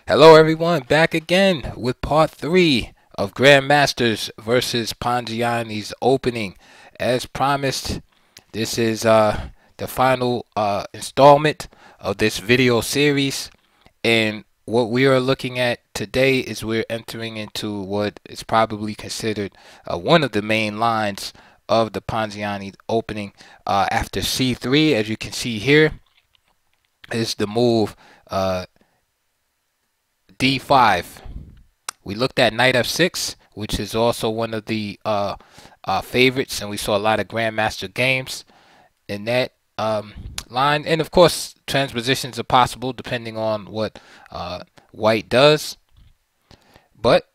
Hello everyone, back again with part 3 of Grandmasters versus Ponziani's opening. As promised, this is the final installment of this video series, and what we are looking at today is we're entering into what is probably considered one of the main lines of the Ponziani opening. After C3, as you can see here, is the move D5. We looked at knight f6, which is also one of the favorites, and we saw a lot of grandmaster games in that line. And of course, transpositions are possible depending on what white does. But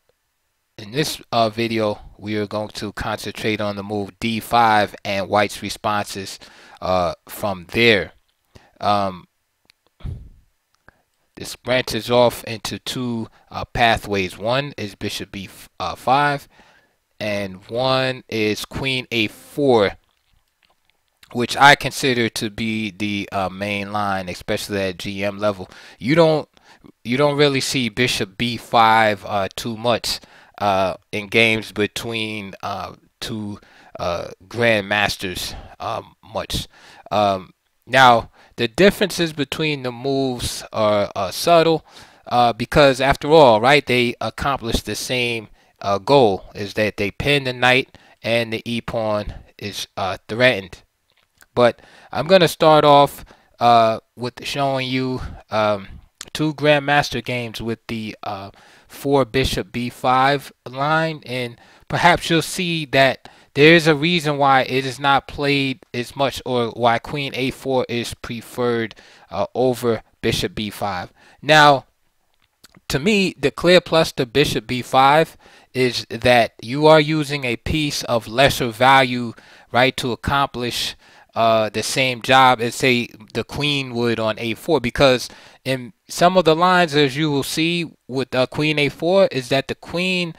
in this video, we are going to concentrate on the move d5 and white's responses from there. Um, This branches off into two pathways. One is bishop b5, and one is queen a4, which I consider to be the main line, especially at GM level. You don't really see bishop b5 too much in games between two grandmasters much. Now, the differences between the moves are subtle because, after all, right, they accomplish the same goal, is that they pin the knight and the e-pawn is threatened. But I'm going to start off with showing you two grandmaster games with the 4 bishop b5 line, and perhaps you'll see that there's a reason why it is not played as much, or why queen a4 is preferred over bishop b5. Now, to me, the clear plus to bishop b5 is that you are using a piece of lesser value, right, to accomplish the same job as, say, the queen would on a4. Because in some of the lines, as you will see with queen a4, is that the queen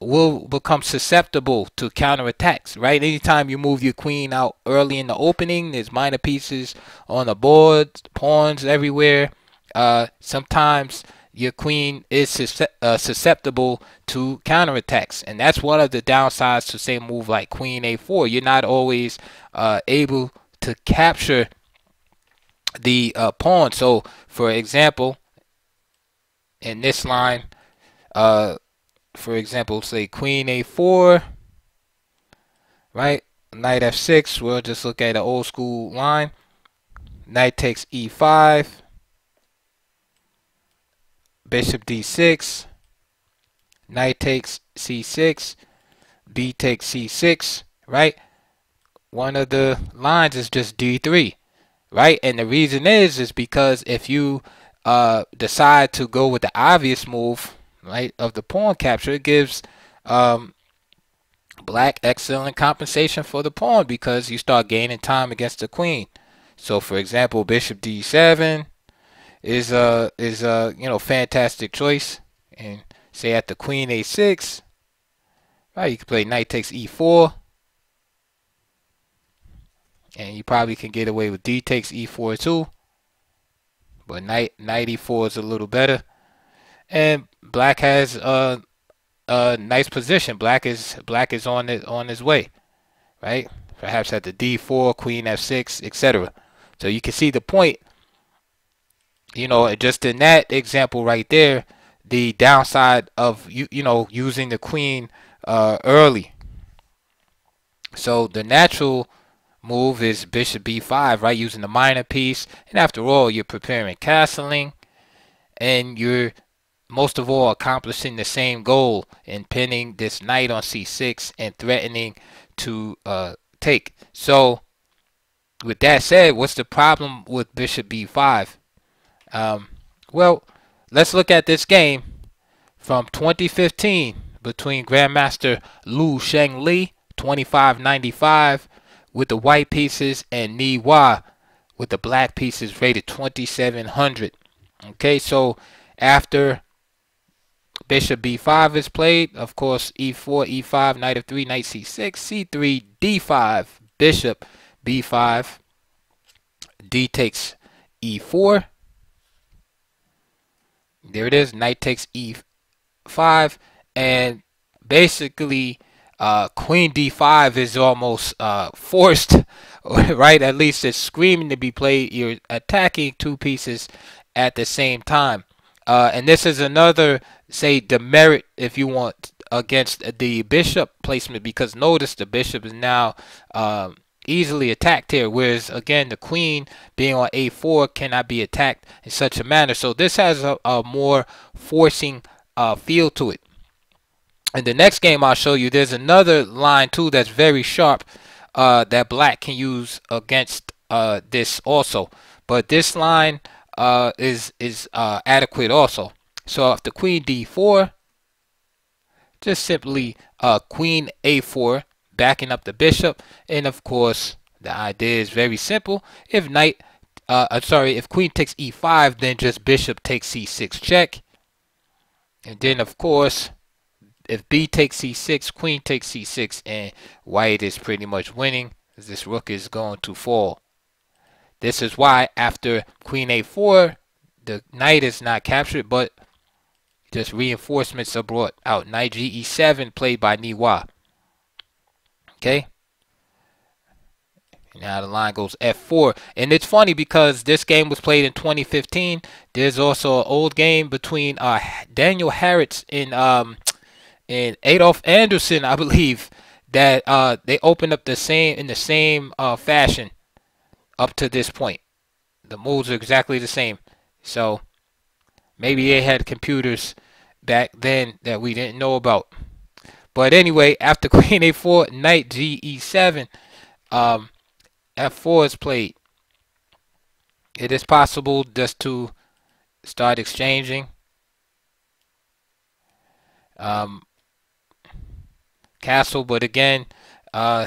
will become susceptible to counterattacks, right? Anytime you move your queen out early in the opening, there's minor pieces on the board, pawns everywhere. Sometimes your queen is susceptible to counterattacks, and that's one of the downsides to, say, a move like queen a4. You're not always able to capture the pawn. So, for example, in this line, for example, say queen a4, right? Knight f6. We'll just look at an old school line. Knight takes e5. Bishop d6. Knight takes c6. B takes c6, right? One of the lines is just d3, right? And the reason is because if you decide to go with the obvious move, right, of the pawn capture, it gives black excellent compensation for the pawn, because you start gaining time against the queen. So, for example, bishop d7 is fantastic choice. And say at the queen a6, right, you can play knight takes e4, and you probably can get away with d takes e4 too. But knight e4 is a little better, and black has a nice position. Black is on his way, right? Perhaps at the d4, queen f6, etc. So you can see the point. Just in that example right there, the downside of using the queen early. So the natural move is bishop b5, right, using the minor piece. And after all, you're preparing castling, and you're most of all accomplishing the same goal in pinning this knight on c6 and threatening to take. So with that said, what's the problem with bishop b5? Well, let's look at this game from 2015 between Grandmaster Lu Shengli, 2595, with the white pieces, and Ni Hua with the black pieces, rated 2700. Okay, so after bishop b5 is played, of course, e4, e5, knight f3, knight c6, c3, d5, bishop b5, d takes e4. There it is. Knight takes e5, and basically, queen d5 is almost forced, right? At least it's screaming to be played. You're attacking two pieces at the same time. And this is another, say, demerit, if you want, against the bishop placement, because notice the bishop is now easily attacked here, whereas again the queen being on a4 cannot be attacked in such a manner. So this has a more forcing feel to it. In the next game I'll show you, there's another line too that's very sharp that black can use against this also. But this line is adequate also. So after queen d4, just simply queen a4, backing up the bishop, and of course the idea is very simple. If if queen takes e5, then just bishop takes c6 check, and then of course if b takes c6, queen takes c6, and white is pretty much winning, as this rook is going to fall. This is why after queen a4, the knight is not captured, but just reinforcements are brought out. Knight ge7 played by Niwa. Okay. Now the line goes f4. And it's funny because this game was played in 2015. There's also an old game between Daniel Harritz and Adolf Anderson, I believe, that they opened up the same fashion up to this point. The moves are exactly the same. So maybe they had computers back then that we didn't know about. But anyway, after queen a4, knight ge7, f4 is played. It is possible just to start exchanging. Castle, but again,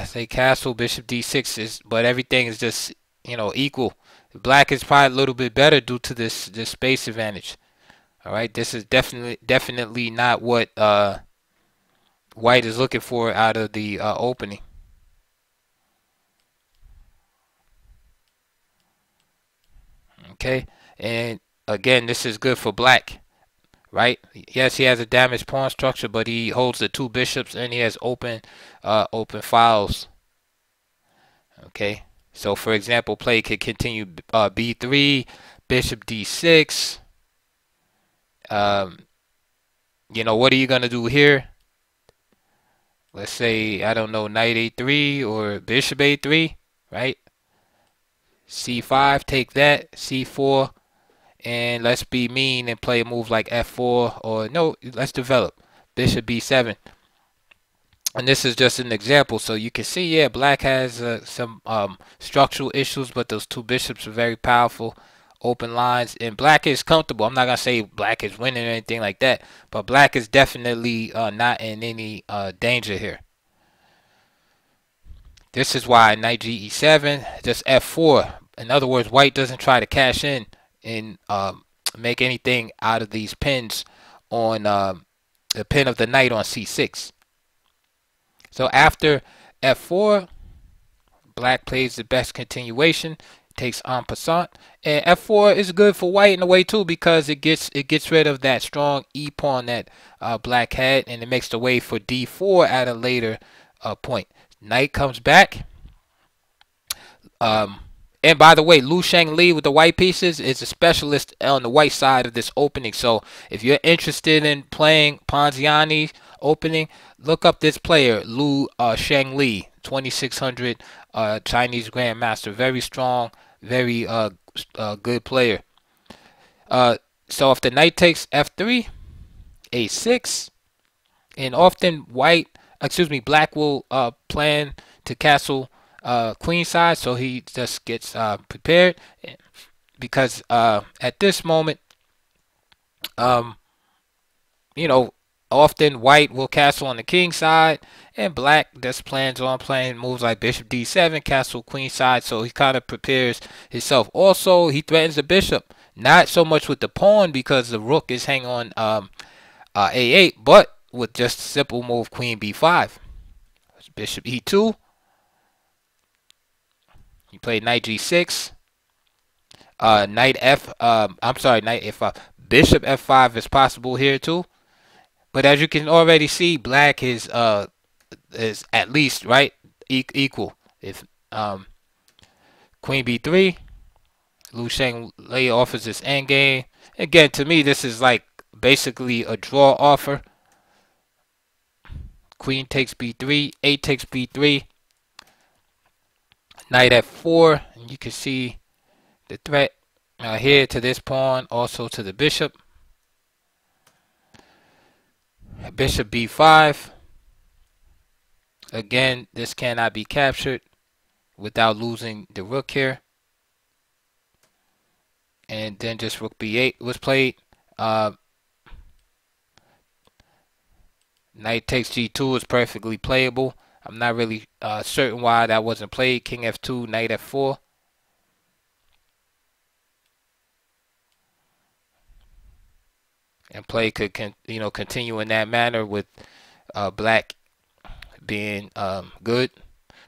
say castle, bishop d6 is, but everything is just, equal. Black is probably a little bit better due to this space advantage. All right, this is definitely not what white is looking for out of the opening. Okay, and again, this is good for black, right? Yes, he has a damaged pawn structure, but he holds the two bishops and he has open files. Okay, so for example, play could continue b3, bishop d6. What are you gonna do here? Let's say, I don't know, knight a3 or bishop a3, right? c5, take that, c4, and let's be mean and play a move like f4, or no, let's develop bishop b7. And this is just an example, so you can see, yeah, black has some structural issues, but those two bishops are very powerful, open lines, and black is comfortable. I'm not gonna say black is winning or anything like that, but black is definitely not in any danger here. This is why knight ge7, just f4. In other words, white doesn't try to cash in and make anything out of these pins on the pin of the knight on c6. So after f4, black plays the best continuation, takes en passant, and f4 is good for white in a way too, because it gets rid of that strong e pawn that black had, and it makes the way for d4 at a later point. Knight comes back. And by the way, Lu Sheng Li with the white pieces is a specialist on the white side of this opening. So if you're interested in playing Ponziani opening, look up this player, Lu Sheng Li, 2600 Chinese Grandmaster. Very strong, very good player. So if the knight takes f3, a6, and often black will plan to castle queen side, so he just gets prepared, because at this moment, often white will castle on the king side, and black just plans on playing moves like bishop d7, castle queen side, so he kind of prepares himself. Also, he threatens the bishop, not so much with the pawn because the rook is hanging on a8, but with just a simple move queen b5. Bishop e2. You play knight g6, knight f5, Bishop f5 is possible here too. But as you can already see, black is at least right equal. If queen b3, Lu Sheng Lei offers this endgame. Again, to me, this is like basically a draw offer. Queen takes b3, a takes b3, knight f4, and you can see the threat here to this pawn, also to the bishop. Bishop b5. Again, this cannot be captured without losing the rook here. And then just rook b8 was played. Knight takes g2 is perfectly playable. I'm not really certain why that wasn't played. King f2, knight f4. And play could continue in that manner with black being good.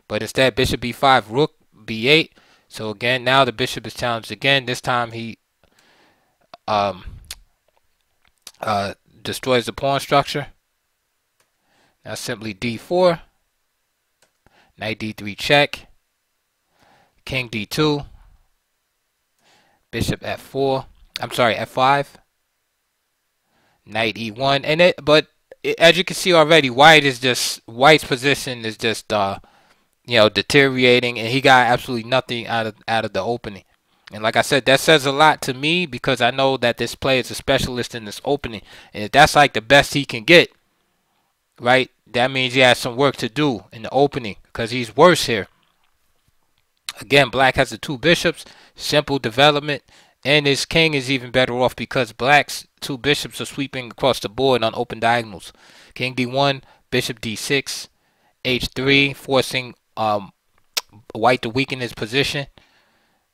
But instead, bishop b5, rook b8. So again, now the bishop is challenged again. This time he destroys the pawn structure. Now simply d4, knight d3 check, king d2, bishop f4. I'm sorry, f5, knight e1, and as you can see already, white's position is just deteriorating, and he got absolutely nothing out of the opening. And like I said, that says a lot to me because I know that this player is a specialist in this opening, and if that's like the best he can get, right, that means he has some work to do in the opening because he's worse here. Again, black has the two bishops, simple development, and his king is even better off because black's two bishops are sweeping across the board on open diagonals. King d1, bishop d6, h3, forcing white to weaken his position.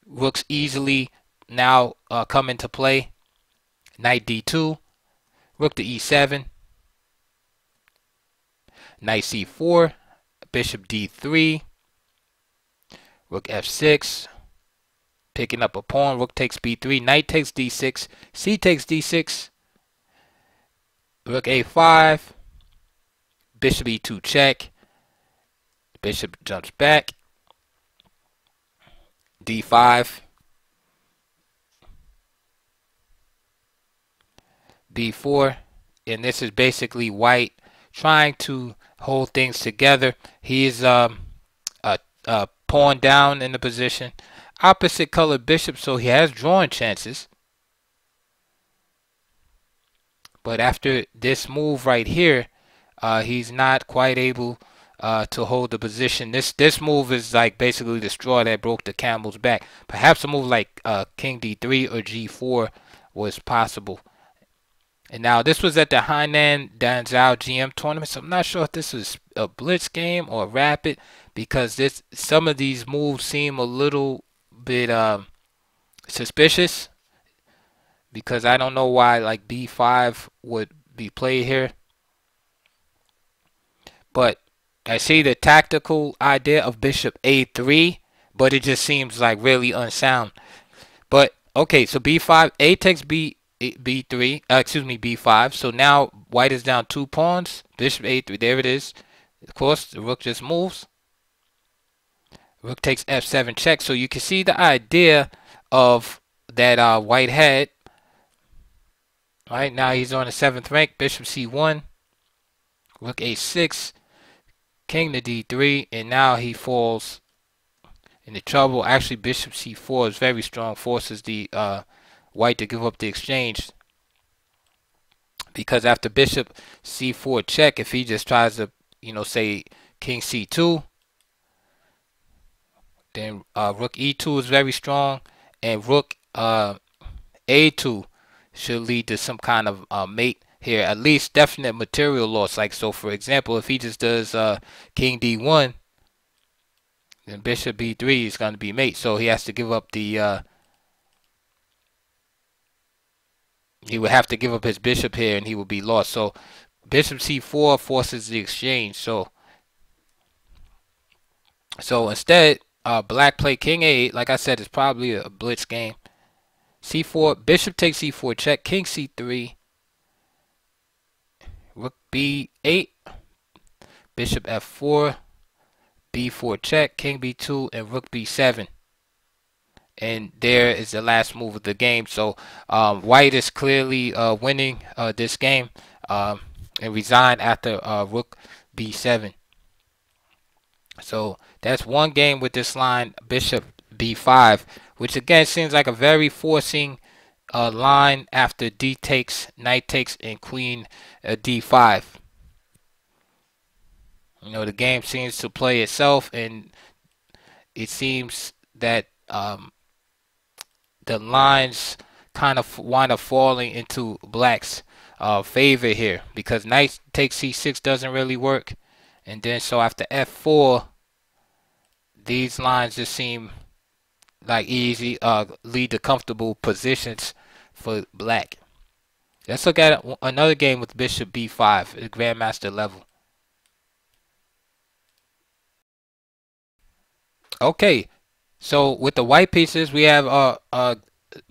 Rooks easily now come into play. Knight d2, rook to e7, knight c4, bishop d3, rook f6, picking up a pawn, rook takes b3, knight takes d6, c takes d6, rook a5, bishop e2 check, bishop jumps back, d5, b4, and this is basically white trying to hold things together. He is pawn down in the position, opposite colored bishop, so he has drawing chances. But after this move right here, he's not quite able to hold the position. This move is like basically the straw that broke the camel's back. Perhaps a move like king d3 or g4 was possible. And now this was at the Hainan Danzhou GM tournament, so I'm not sure if this was a blitz game or rapid because some of these moves seem a little bit suspicious because I don't know why like b5 would be played here. But I see the tactical idea of bishop a3, but it just seems like really unsound. But okay, so b5, a takes b3, b5. So now white is down 2 pawns. Bishop a3, there it is. Of course, the rook just moves. Rook takes f7 check. So you can see the idea of that white had. Right now he's on the 7th rank. Bishop c1, rook a6, king to d3, and now he falls into trouble. Actually, bishop c4 is very strong, forces the white to give up the exchange. Because after bishop c4 check, if he just tries to, say king c2, then rook e2 is very strong, and rook a2 should lead to some kind of mate here, at least definite material loss. Like, so for example, if he just does king d1, then bishop b3 is going to be mate. So he has to give up the he would have to give up his bishop here, and he would be lost. So bishop c4 forces the exchange. So instead, black play king a8. Like I said, it's probably a blitz game. C4, bishop takes C4 check, king C3, rook B8, bishop F4, B4 check, king B2, and rook B7. And there is the last move of the game. So white is clearly winning this game, and resigned after rook B7. So that's one game with this line, bishop B5, which again seems like a very forcing line after D takes, knight takes, and queen D5. You know, the game seems to play itself, and it seems that the lines kind of wind up falling into black's favor here, because knight takes C6 doesn't really work, and then so after F4, these lines just seem like easy lead to comfortable positions for black. Let's look at another game with bishop B5 at grandmaster level. Okay, so with the white pieces, we have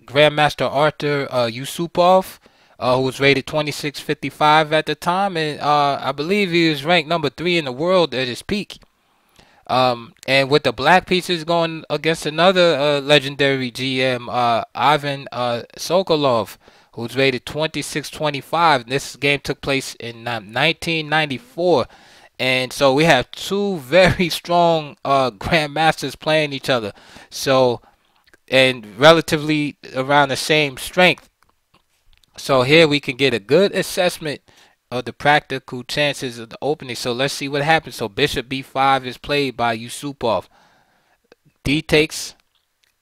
Grandmaster Arthur Yusupov, who was rated 2655 at the time, and I believe he was ranked number 3 in the world at his peak. And with the black pieces going against another legendary GM, Ivan Sokolov, who's rated 2625. This game took place in 1994. And so we have two very strong grandmasters playing each other. So, and relatively around the same strength. So here we can get a good assessment of the practical chances of the opening. So let's see what happens. So bishop B5 is played by Yusupov. D takes,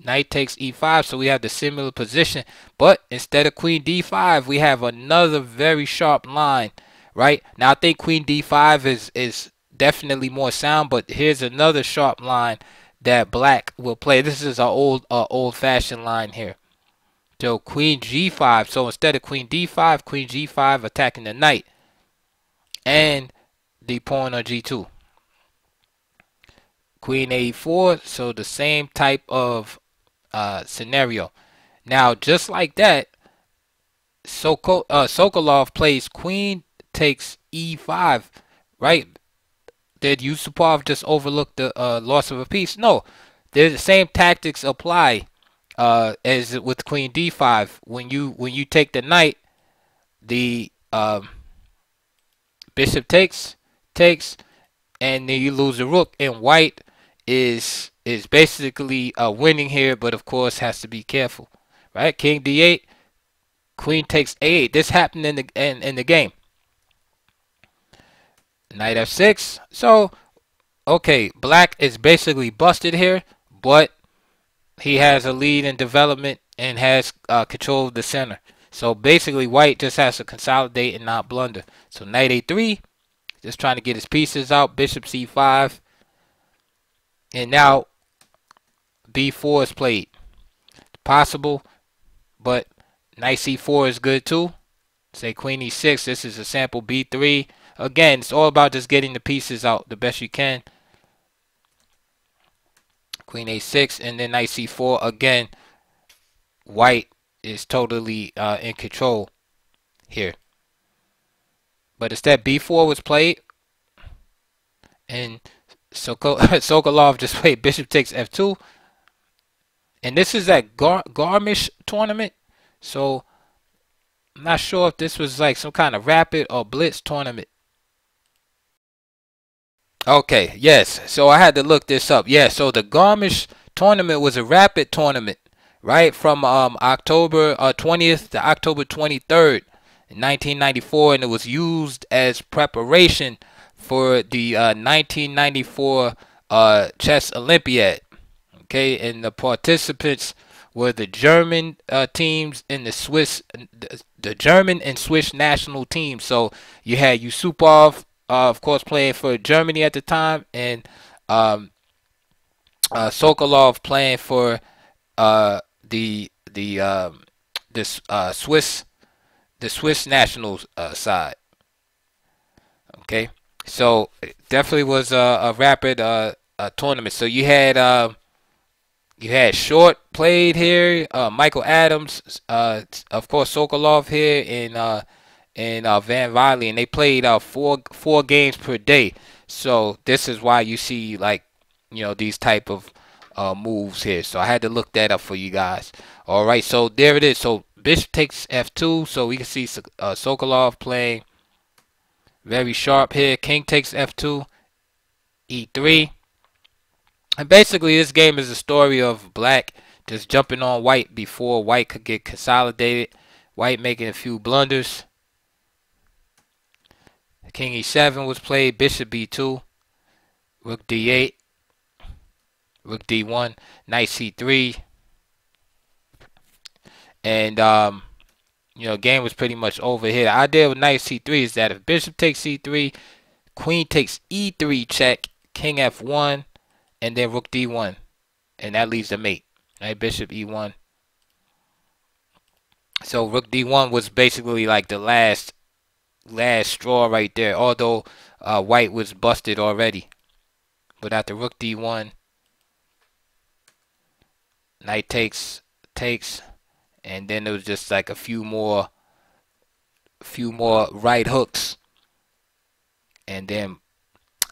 knight takes E5. So we have the similar position. But instead of queen D5, we have another very sharp line. Right now, I think queen D5 is definitely more sound, but here's another sharp line that black will play. This is our old-fashioned line here. So queen G5. So instead of queen D5, queen G5 attacking the knight and the pawn on G2. Queen A4. So the same type of scenario. Now, just like that, Sokolov plays queen takes E5, right? Did Yusupov just overlook the loss of a piece? No, the same tactics apply as with queen D5. When you take the knight, the bishop takes, and then you lose the rook. And white is basically winning here, but of course has to be careful, right? King D8, queen takes A8. This happened in the game. Knight F6. So, okay, black is basically busted here, but he has a lead in development and has control of the center. So basically, white just has to consolidate and not blunder. So knight A3, just trying to get his pieces out. Bishop C5, and now B4 is played. Possible, but knight C4 is good too. Say queen E6. This is a sample B3. Again, it's all about just getting the pieces out the best you can. Queen A6 and then knight C4. Again, white is totally in control here. But instead, B4 was played. And Sokolov just played bishop takes F2. And this is that Garmisch tournament. So, I'm not sure if this was like some kind of rapid or blitz tournament. Okay, yes. So I had to look this up. Yeah, so the Garmisch tournament was a rapid tournament, right? From October 20th to October 23rd in 1994, and it was used as preparation for the 1994 Chess Olympiad. Okay, and the participants were the German teams and the German and Swiss national teams. So you had Yusupov, of course, playing for Germany at the time, and Sokolov playing for the Swiss national side. Okay, so it definitely was a rapid tournament. So you had You had Short played here, Michael Adams, of course Sokolov here, and Van Riley, and they played four games per day. So this is why you see like these type of moves here. So I had to look that up for you guys. All right, so there it is. So Bishop takes F2, so we can see Sokolov playing very sharp here. King takes F2, E3. And basically, this game is a story of black just jumping on white before white could get consolidated. White making a few blunders. King E7 was played. Bishop B2. Rook D8. Rook D1. Knight C3. And, game was pretty much over here. The idea with Knight C3 is that if Bishop takes C3, Queen takes E3 check, King F1, and then Rook D1. And that leaves the mate. Right? Bishop E1. So Rook D1 was basically like the last straw right there. Although white was busted already. But after Rook D1, Knight takes, and then there was just like a few more right hooks, and then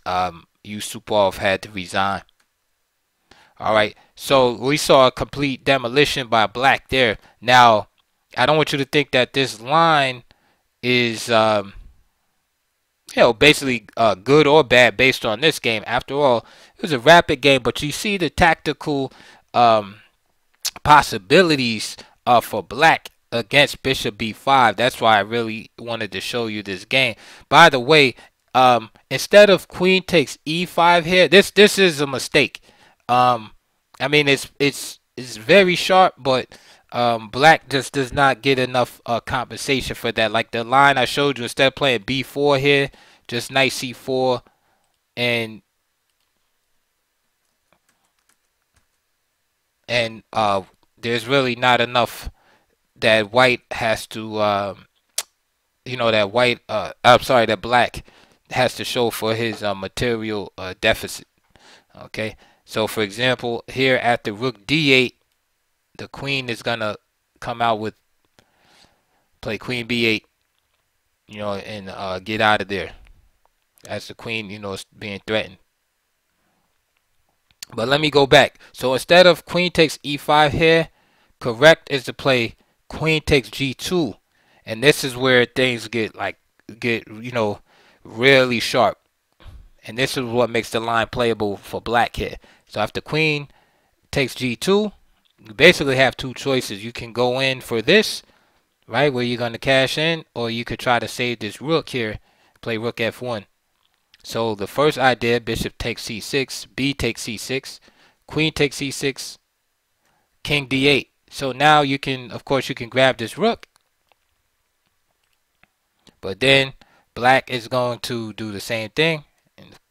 Yusupov had to resign. All right, so we saw a complete demolition by black there. Now, I don't want you to think that this line is basically good or bad based on this game. After all, it was a rapid game, but you see the tactical possibilities for black against Bishop B5. That's why I really wanted to show you this game. By the way, instead of Queen takes E5 here, this is a mistake. I mean it's very sharp, but black just does not get enough compensation for that. Like the line I showed you, instead of playing B4 here, just Knight C4 and there's really not enough that white has to that black has to show for his material deficit. Okay, so for example here at the Rook D8, the queen is gonna come out with play Queen B8, and get out of there as the queen is being threatened. But let me go back. So instead of Queen takes E5 here, correct is to play Queen takes G2, and this is where things get really sharp, and this is what makes the line playable for black here. So after Queen takes G2, you basically have two choices. You can go in for this, right, where you're going to cash in, or you could try to save this rook here, play Rook F1. So the first idea, Bishop takes C6, B takes C6, Queen takes C6, King D8. So now you can, of course, you can grab this rook, but then black is going to do the same thing,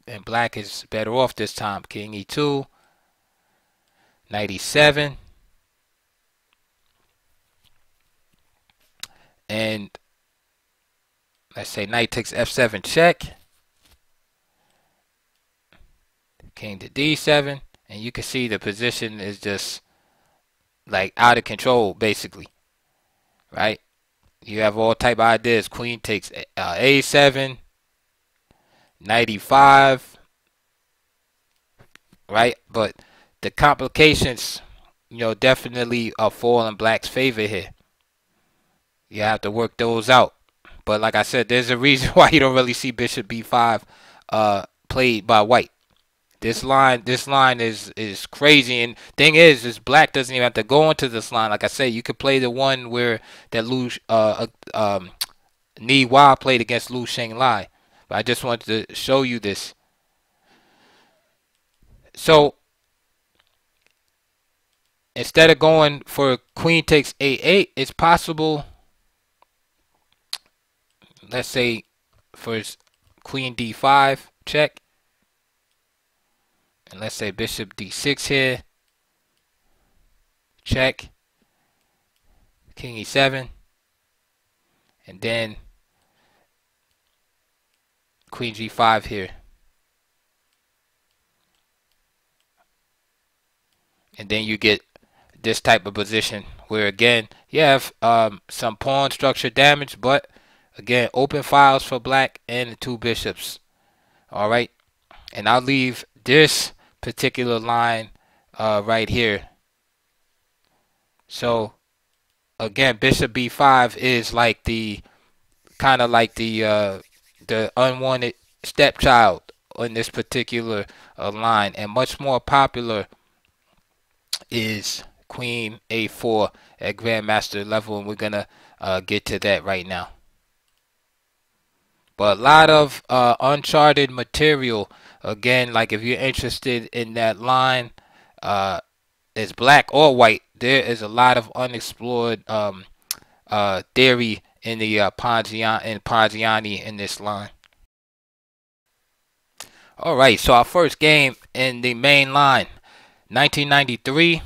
and black is better off this time. King E2, Knight E7, and let's say Knight takes F7 check, King to D7, and you can see the position is just like out of control basically, right? You have all type of ideas. Queen takes A7, Knight E5, right? But the complications, definitely fall in black's favor here. You have to work those out. But like I said, there's a reason why you don't really see Bishop B5 played by white. This line is crazy, and thing is black doesn't even have to go into this line. Like I said, you could play the one where that Ni Hua played against Lu Shenglai. But I just wanted to show you this. So instead of going for Queen takes A8, it's possible. Let's say for Queen D5 check. And let's say Bishop D6 here. Check. King E7. And then Queen G5 here. And then you get this type of position where again you have some pawn structure damage, but again open files for black and the two bishops. All right, and I'll leave this particular line right here. So again, bishop b5 is like the kind of like the unwanted stepchild on this particular line, and much more popular is queen a4 at grandmaster level, and we're gonna get to that right now. But a lot of uncharted material. Again, like if you're interested in that line, it's black or white, there is a lot of unexplored theory in the Ponziani in this line. All right, so our first game in the main line, 1993,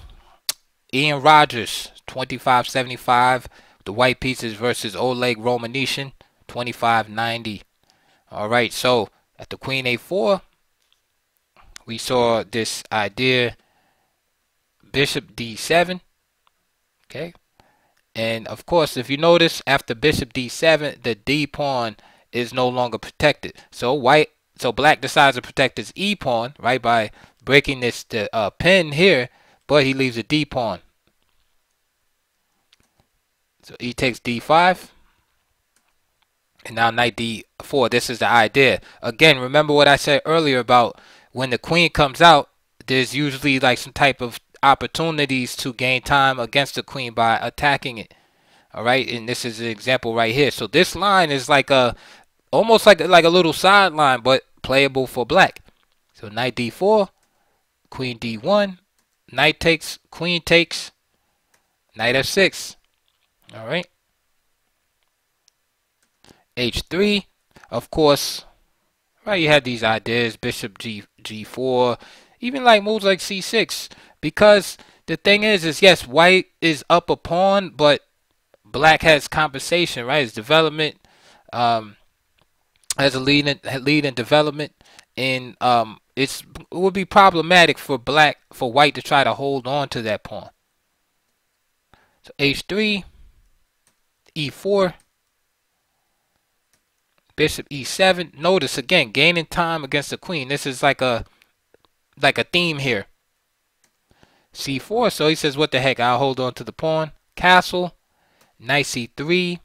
Ian Rogers, 2575. The white pieces versus Oleg Romanician, 2590. All right, so at the queen a4, we saw this idea, bishop d7. Okay, and of course, if you notice, after bishop d7, the d pawn is no longer protected. So black decides to protect his e pawn, right, by breaking this pin here, but he leaves a d pawn. So e takes d5, and now knight d4. This is the idea. Again, remember what I said earlier about when the queen comes out, there's usually like some type of opportunities to gain time against the queen by attacking it. All right, and this is an example right here. So this line is like almost like a little sideline, but playable for black. So knight d4, queen d1, knight takes, queen takes, knight f6. All right, h3. Of course, right, you have these ideas, bishop g4, even like moves like c6, because the thing is yes, white is up a pawn, but black has compensation, right? His development has a lead in development, and it would be problematic for white to try to hold on to that pawn. So h3, e4, bishop e7. Notice again, gaining time against the queen. This is like a theme here. c4. So he says, what the heck? I'll hold on to the pawn. Castle, knight c3,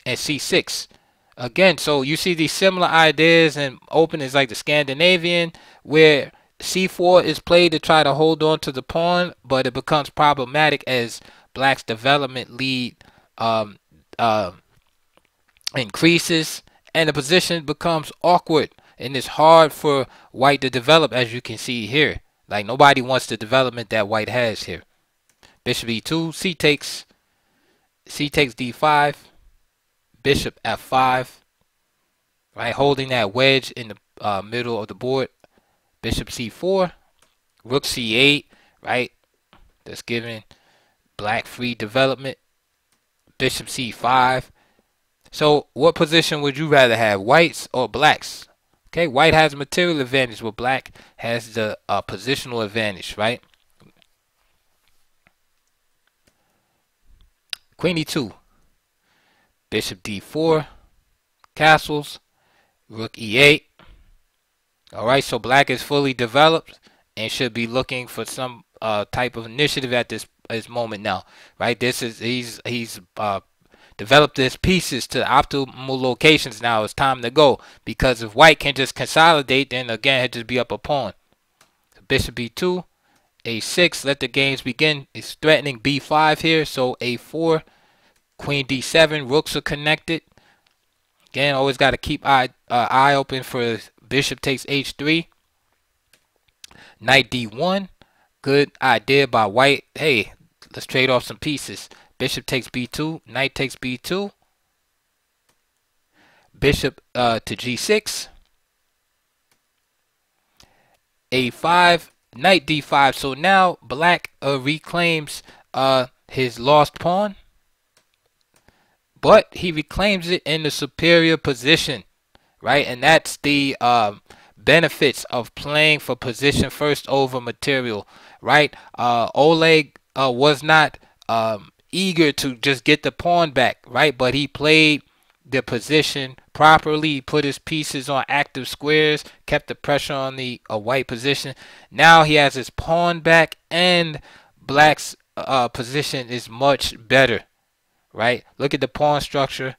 and c6. Again, so you see these similar ideas, and open is like the Scandinavian, where c4 is played to try to hold on to the pawn, but it becomes problematic as black's development lead increases, and the position becomes awkward, and it's hard for white to develop, as you can see here. Like nobody wants the development that white has here. Bishop e2, c takes d5, bishop f5, right, holding that wedge in the middle of the board. Bishop c4, rook c8, right, that's giving black free development. Bishop c5. So what position would you rather have, whites or blacks? Okay, white has material advantage, but black has the positional advantage, right? Queen e2, bishop d4, castles, rook e8. All right, so black is fully developed and should be looking for some type of initiative at this moment now, right? This is he's developed his pieces to optimal locations. Now it's time to go, because if white can just consolidate, then again he'll just be up a pawn. So bishop b2, a6, let the games begin. It's threatening b5 here, so a4, queen d7, rooks are connected. Again, always got to keep eye open for bishop takes h3. Knight d1, good idea by white. Hey, let's trade off some pieces. Bishop takes b2, knight takes b2, bishop to g6, a5, knight d5. So now black reclaims his lost pawn, but he reclaims it in the superior position, right? And that's the benefits of playing for position first over material. right? Oleg was not eager to just get the pawn back, right? But he played the position properly, put his pieces on active squares, kept the pressure on the white position. Now he has his pawn back, and black's position is much better, right? Look at the pawn structure,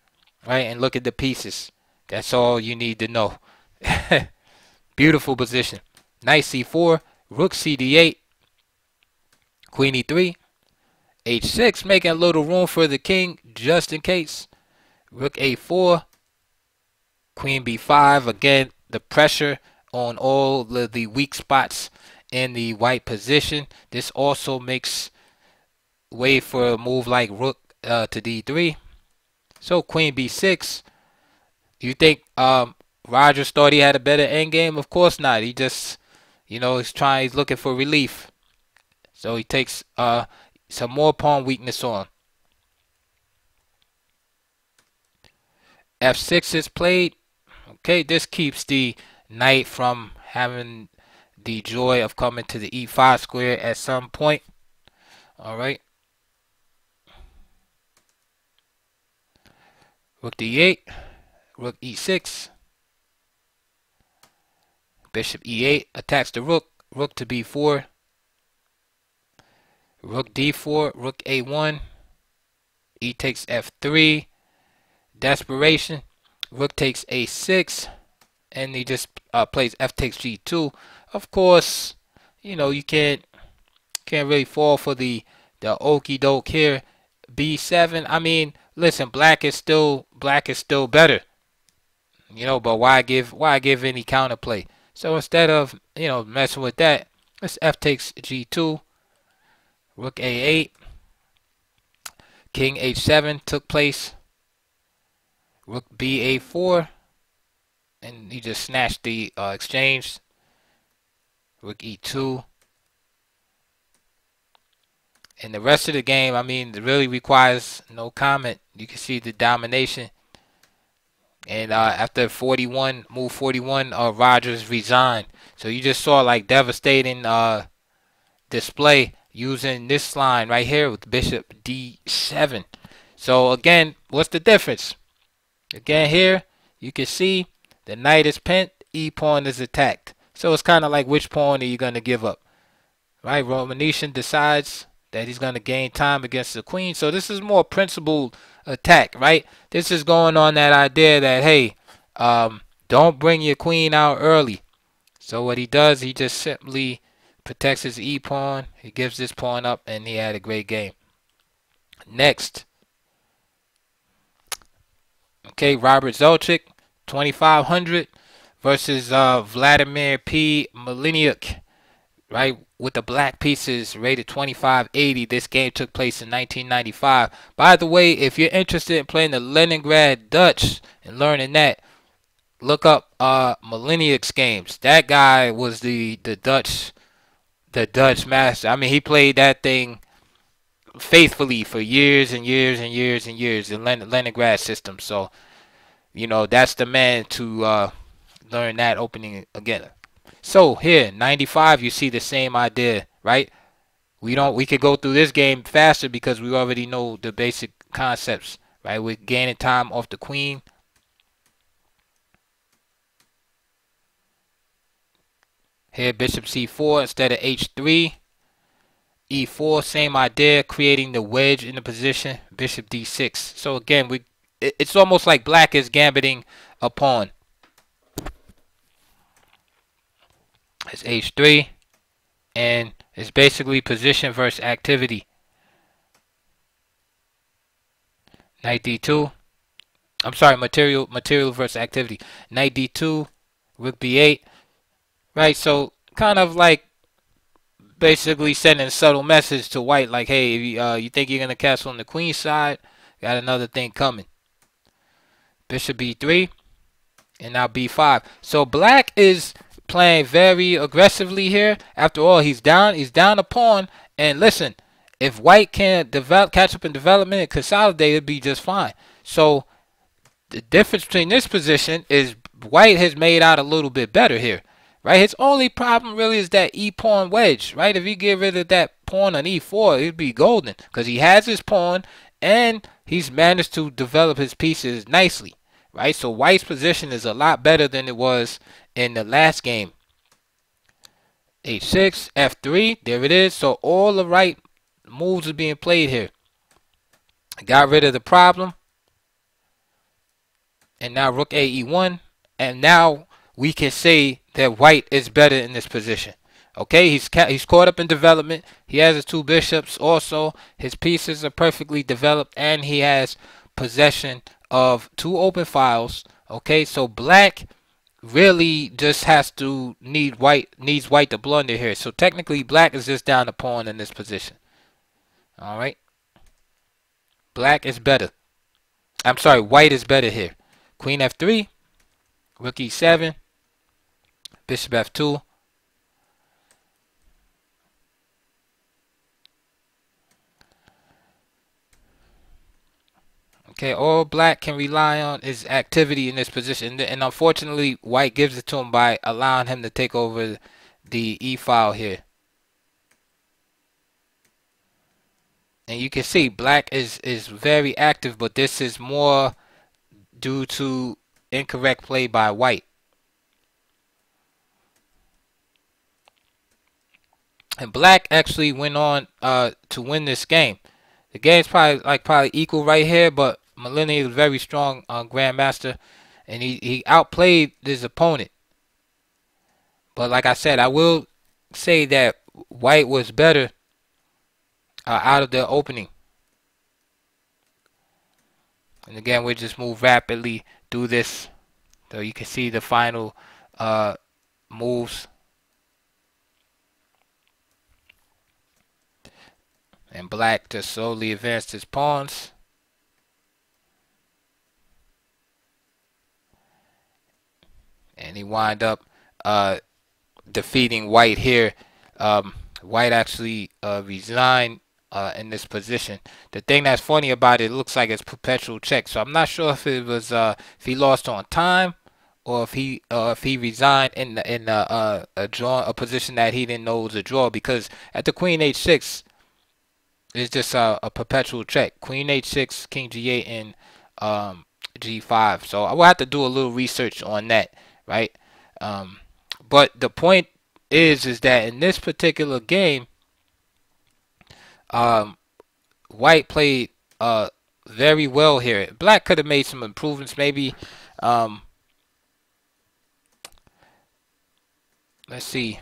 right? And look at the pieces. That's all you need to know. Beautiful position. Knight c4, rook cd8, queen e3, h6, making a little room for the king just in case. Rook a4, queen b5. Again, the pressure on all the weak spots in the white position. This also makes way for a move like rook to d3. So queen b6. You think Rogers thought he had a better endgame? Of course not. He just, he's looking for relief. So he takes some more pawn weakness on. f6 is played. Okay, this keeps the knight from having the joy of coming to the e5 square at some point. All right. Rook d8, rook e6, bishop e8 attacks the rook, rook to b4, rook d4, rook a1, e takes f3, desperation, rook takes a6, and he just plays f takes g2. Of course, you can't really fall for the okie doke here. b7. I mean, listen, black is still better, but why give any counterplay? So instead of messing with that, let's f takes g2, rook a8, king h7 took place, rook ba4, and he just snatched the exchange. Rook e2. And the rest of the game, I mean, it really requires no comment. You can see the domination. And after move 41, Rogers resigned. So you just saw like devastating display using this line right here with bishop d7. So again, what's the difference? Again here, you can see the knight is pinned, e-pawn is attacked. So it's kind of like which pawn are you going to give up? Right, Romanician decides that he's going to gain time against the queen. So this is more principled attack, right? This is going on that idea that, hey, don't bring your queen out early. So what he does, he just simply protects his e-pawn. He gives this pawn up, and he had a great game. Next. Okay, Robert Zolchik, 2,500 versus Vladimir P. Maliniuk, right? With the black pieces rated 2580. This game took place in 1995. By the way, if you're interested in playing the Leningrad Dutch and learning that, look up Maliniuk's games. That guy was the Dutch master. I mean, he played that thing faithfully for years and years and years and years, the Leningrad system. So, that's the man to learn that opening again. So here, 95, you see the same idea, right? We could go through this game faster because we already know the basic concepts, right? We're gaining time off the queen. Here, bishop c4 instead of h3. e4, same idea, creating the wedge in the position. Bishop d6. So again, it's almost like black is gambiting a pawn. It's h3, and it's basically position versus activity. Knight d2. I'm sorry, material versus activity. Knight d2, rook b8. Right, so kind of like basically sending a subtle message to white, like, hey, if you think you're gonna castle on the queen side, got another thing coming. Bishop b3, and now b5. So black is playing very aggressively here. After all, he's down a pawn, and listen, if white can catch up in development and consolidate, it'd be just fine. So the difference between this position is white has made out a little bit better here, right? His only problem really is that e pawn wedge, right? If he get rid of that pawn on e4, it'd be golden because he has his pawn and he's managed to develop his pieces nicely, right? So white's position is a lot better than it was in the last game. H6, F3, there it is. So all the right moves are being played here. Got rid of the problem. And now rook A, E1. And now we can say that white is better in this position. Okay, he's caught up in development. He has his two bishops also. His pieces are perfectly developed. And he has possession of two open files. Okay, so black really just needs white to blunder here. So technically black is just down a pawn in this position. Alright. Black is better. I'm sorry, white is better here. Queen F3, rook E7, bishop F2. Okay, all black can rely on is activity in this position. And unfortunately, white gives it to him by allowing him to take over the E file here. And you can see black is very active, but this is more due to incorrect play by white. And black actually went on to win this game. The game's probably equal right here, but Millennium is very strong Grandmaster, and he outplayed his opponent. But like I said, I will say that white was better out of the opening. And again, we'll just move rapidly through this so you can see the final moves. And black just slowly advanced his pawns. And he wind up defeating white here. White actually resigned in this position. The thing that's funny about it looks like it's perpetual check. So I'm not sure if it was if he lost on time or if he resigned in a position that he didn't know was a draw, because at the Queen H6 it's just a perpetual check. Queen H6, King G8, and G5. So I will have to do a little research on that, right? But the point is that in this particular game, white played very well here. Black could have made some improvements, maybe. Let's see.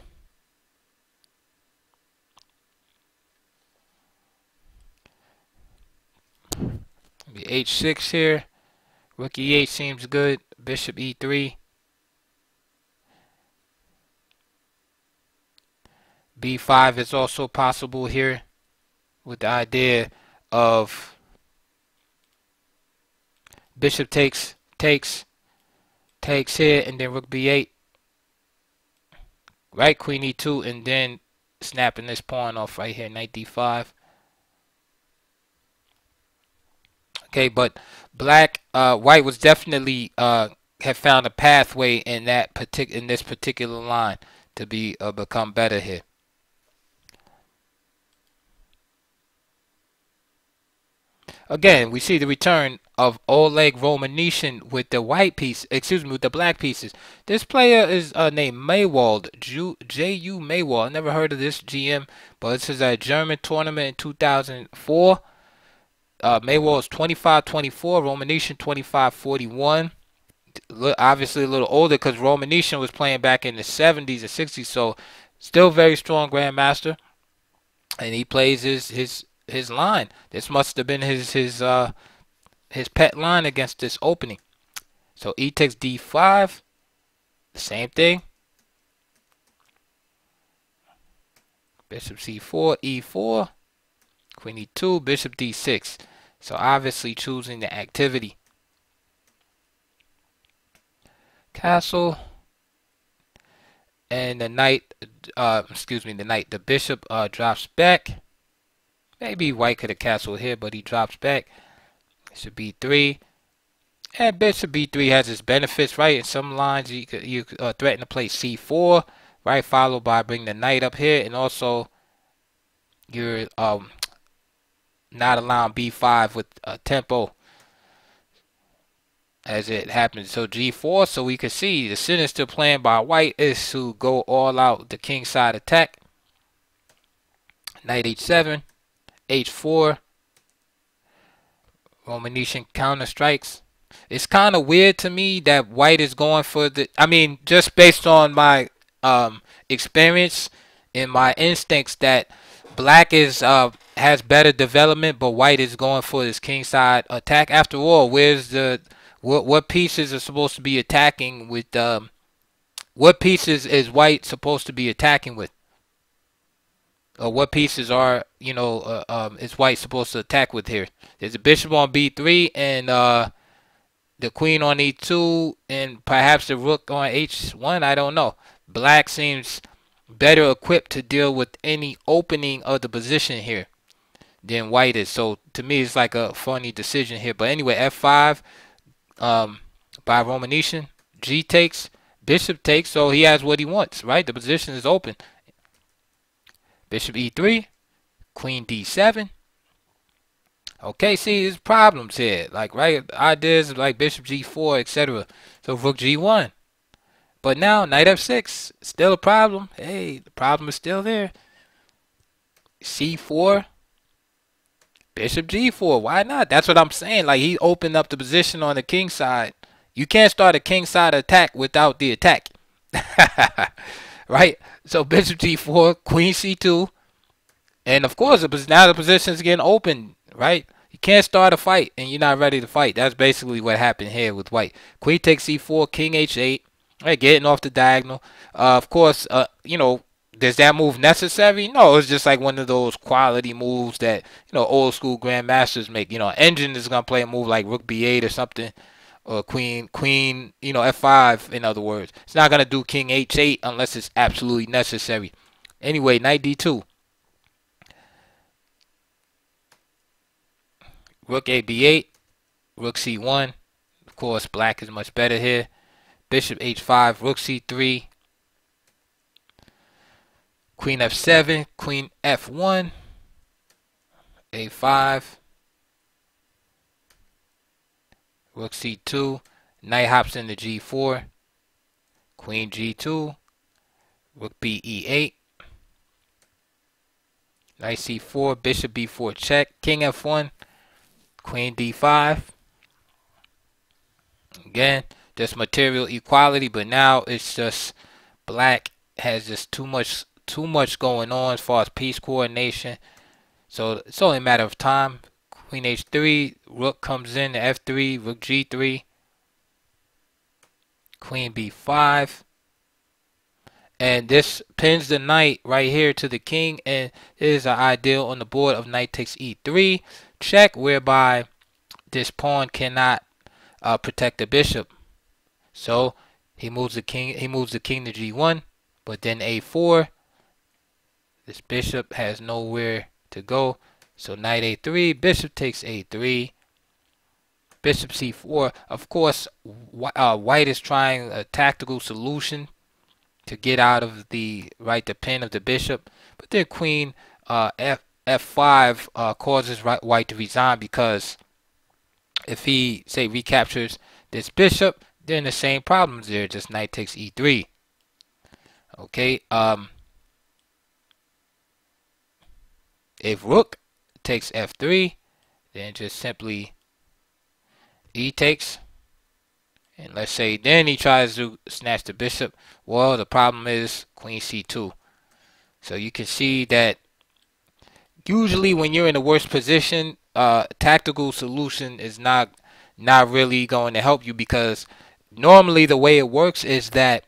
Maybe H6 here. Rook E8 seems good. Bishop E3. B5 is also possible here, with the idea of bishop takes here, and then rook B8. Right, Queen E2, and then snapping this pawn off right here, knight D5. Okay, but white was definitely have found a pathway in this particular line to become better here. Again, we see the return of Oleg Romanician with the white piece, with the black pieces. This player is named Maywald, J.U. Maywald. I never heard of this GM, but this is a German tournament in 2004. Maywald is 25-24, Romanician 25-41. Obviously a little older because Romanician was playing back in the 70s and 60s, so still very strong Grandmaster. And he plays his line. This must have been his pet line against this opening. So E takes D5. The same thing. Bishop C4, E4. Queen E2, Bishop D6. So obviously choosing the activity. Castle. And the knight, the bishop drops back. Maybe white could have castled here, but he drops back. Bishop B3. And bishop b3 has its benefits, right? In some lines, you threaten to play c4, right? Followed by bring the knight up here, and also you're not allowing b5 with tempo as it happens. So g4, so we can see the sinister plan by white is to go all out the king side attack. Knight h7, h4, Romanician counter strikes. It's kind of weird to me that white is going for the, I mean, just based on my experience and my instincts, that black is has better development, but white is going for this king side attack. After all, where's the what pieces are supposed to be attacking with? What pieces is white supposed to be attacking with? Or what pieces are, you know, is white supposed to attack with here? There's a bishop on b3 and the queen on e2 and perhaps the rook on h1. I don't know. Black seems better equipped to deal with any opening of the position here than white is. So to me, it's like a funny decision here. But anyway, f5 by Romanician. G takes, bishop takes, so he has what he wants, right? The position is open. Bishop e3, queen d7. Okay, see, there's problems here. Like, right, ideas like bishop g4, etc. So rook g1. But now, knight f6, still a problem. Hey, the problem is still there. c4, bishop g4. Why not? That's what I'm saying. Like, he opened up the position on the king side. You can't start a king side attack without the attack. Right? So bishop g4, queen c2. And of course, now the position is getting open, right? You can't start a fight and you're not ready to fight. That's basically what happened here with white. Queen takes c4, king h8. Right, getting off the diagonal. Of course, you know, is that move necessary? No, it's just like one of those quality moves that, you know, old school grandmasters make. You know, engine is gonna play a move like rook b8 or something, or queen, you know, f5. In other words, it's not gonna do king h8 unless it's absolutely necessary. Anyway, knight d2, rook a b8, rook c1. Of course, black is much better here. Bishop h5, rook c3, queen f7, queen f1, a5, rook c2, knight hops into g4, queen g2, rook b e8, knight c4, bishop b4 check, king f1, queen d5. Again, just material equality, but now it's just black has just too much going on as far as piece coordination. So it's only a matter of time. Queen h3, rook comes in to f3, rook g3, queen b5, and this pins the knight right here to the king, and it is an ideal on the board of knight takes e3 check, whereby this pawn cannot protect the bishop. So he moves the king to g1, but then a4. This bishop has nowhere to go. So knight a3, bishop takes a3, bishop c4. Of course, white is trying a tactical solution to get out of the pin of the bishop, but then queen f5 causes white to resign, because if he say recaptures this bishop, then the same problems there, just knight takes e3. Okay, if rook takes f3, then just simply e takes, and let's say then he tries to snatch the bishop. Well, the problem is queen c2. So you can see that usually when you're in the worst position, tactical solution is not really going to help you, because normally the way it works is that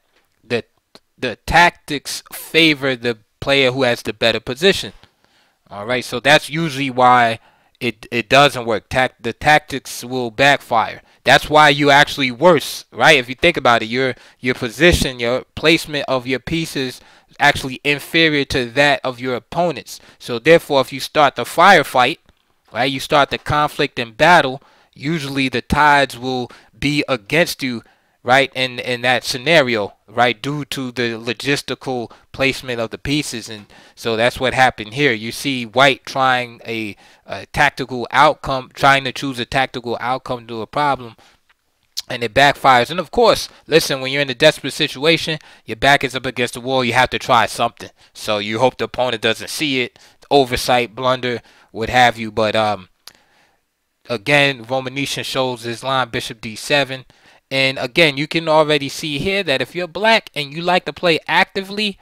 the tactics favor the player who has the better position. Alright, so that's usually why it doesn't work. The tactics will backfire. That's why you actually worse, right? If you think about it, your position, your placement of your pieces is actually inferior to that of your opponents. So therefore, if you start the firefight, right, you start the conflict and battle, usually the tides will be against you, right, in that scenario, right, due to the logistical placement of the pieces. And so that's what happened here. You see white trying a tactical outcome, trying to choose a tactical outcome to a problem, and it backfires. And of course, listen, when you're in a desperate situation, your back is up against the wall, you have to try something. So you hope the opponent doesn't see it, oversight, blunder, what have you. But again, Romanician shows his line, bishop d7. And again, you can already see here that if you're black and you like to play actively,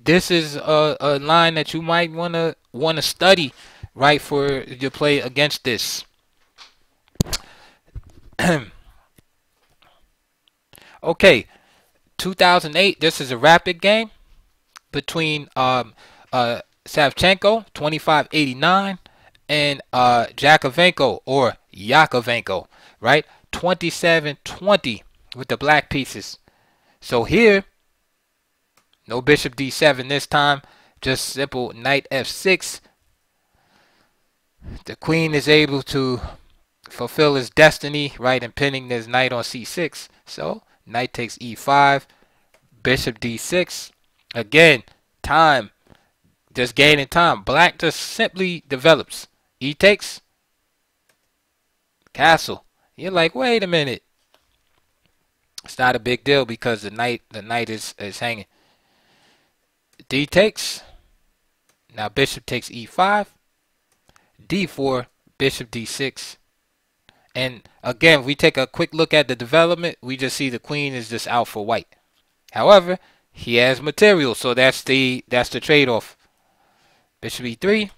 this is a line that you might wanna study, right, for your play against this. Okay, 2008. This is a rapid game between Savchenko, 2589, and Jakovenko or Yakovenko, right? 27-20 with the black pieces. So here, no bishop d7 this time, just simple knight f6. The queen is able to fulfill his destiny, right, and pinning this knight on c6. So knight takes e5, bishop d6. Again, time, just gaining time. Black just simply develops. E takes, castle. You're like, wait a minute. It's not a big deal because the knight is hanging. D takes. Now bishop takes e5. d4, bishop d6. And again, if we take a quick look at the development, we just see the queen is just out for white. However, he has material, so that's the trade-off. Bishop e3,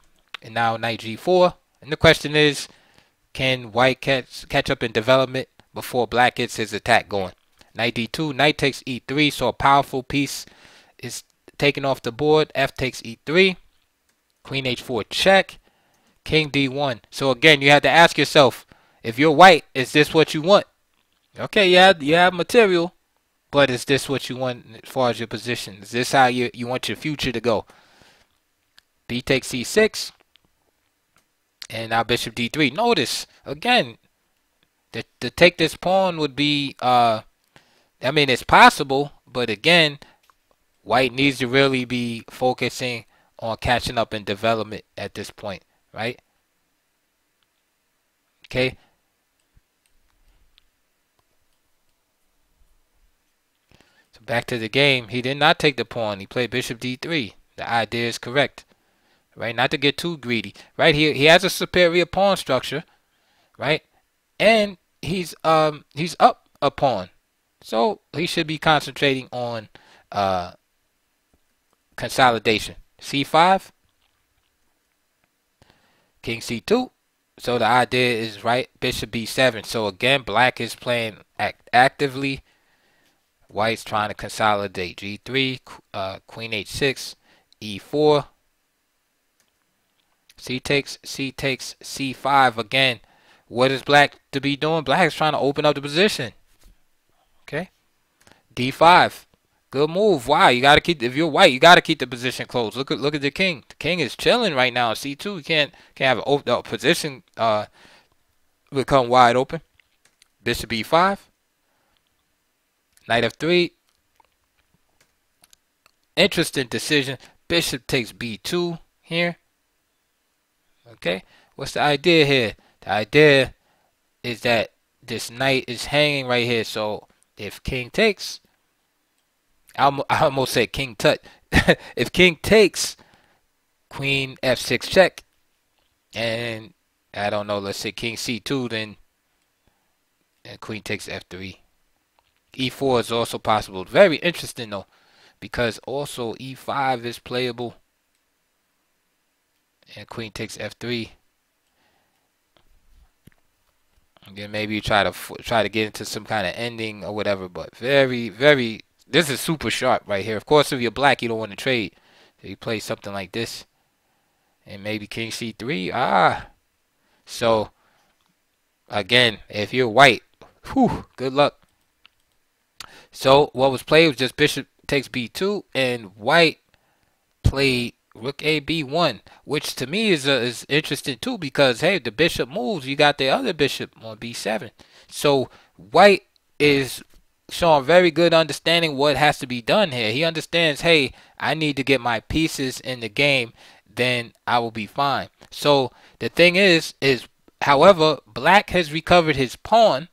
and now knight g4. And the question is, can white catch up in development before black gets his attack going? Knight d2, knight takes e3, so a powerful piece is taken off the board. F takes e3, queen h4 check, king d1. So again, you have to ask yourself, if you're white, is this what you want? Okay, you have material, but is this what you want as far as your position? Is this how you want your future to go? B takes c6, and now bishop d3. Notice, again, to take this pawn would be, I mean, it's possible, but again, white needs to really be focusing on catching up in development at this point, right? Okay. So back to the game. He did not take the pawn. He played bishop d3. The idea is correct, right? Not to get too greedy. Right here, he has a superior pawn structure, right? And he's up a pawn, so he should be concentrating on consolidation. C5, king c2. So the idea is, right, bishop b7. So again, black is playing actively. White's trying to consolidate. G3, queen h6, e4. C takes, c5. Again, what is black to be doing? Black is trying to open up the position. Okay. D5. Good move. Wow, you gotta keep, if you're white, you gotta keep the position closed. Look at the king. The king is chilling right now. C2. You can't have an open position become wide open. Bishop e5. Knight f3. Interesting decision. Bishop takes b2 here. Okay. What's the idea here? The idea is that this knight is hanging right here. So if king takes, I almost said king tut. If king takes, queen f6 check, and I don't know, let's say king c2, then and queen takes f3. E4 is also possible. Very interesting though, because also e5 is playable, and queen takes f3. And then maybe you try to get into some kind of ending or whatever. But very, this is super sharp right here. Of course, if you're black, you don't want to trade. So you play something like this, and maybe king c3. So again, if you're white, whew, good luck. So what was played was just bishop takes b2, and white played rook a b1, which to me is interesting too, because hey, the bishop moves, you got the other bishop on b7. So White is showing very good understanding what has to be done here. He understands, hey, I need to get my pieces in the game, then I will be fine. So the thing is however, black has recovered his pawn,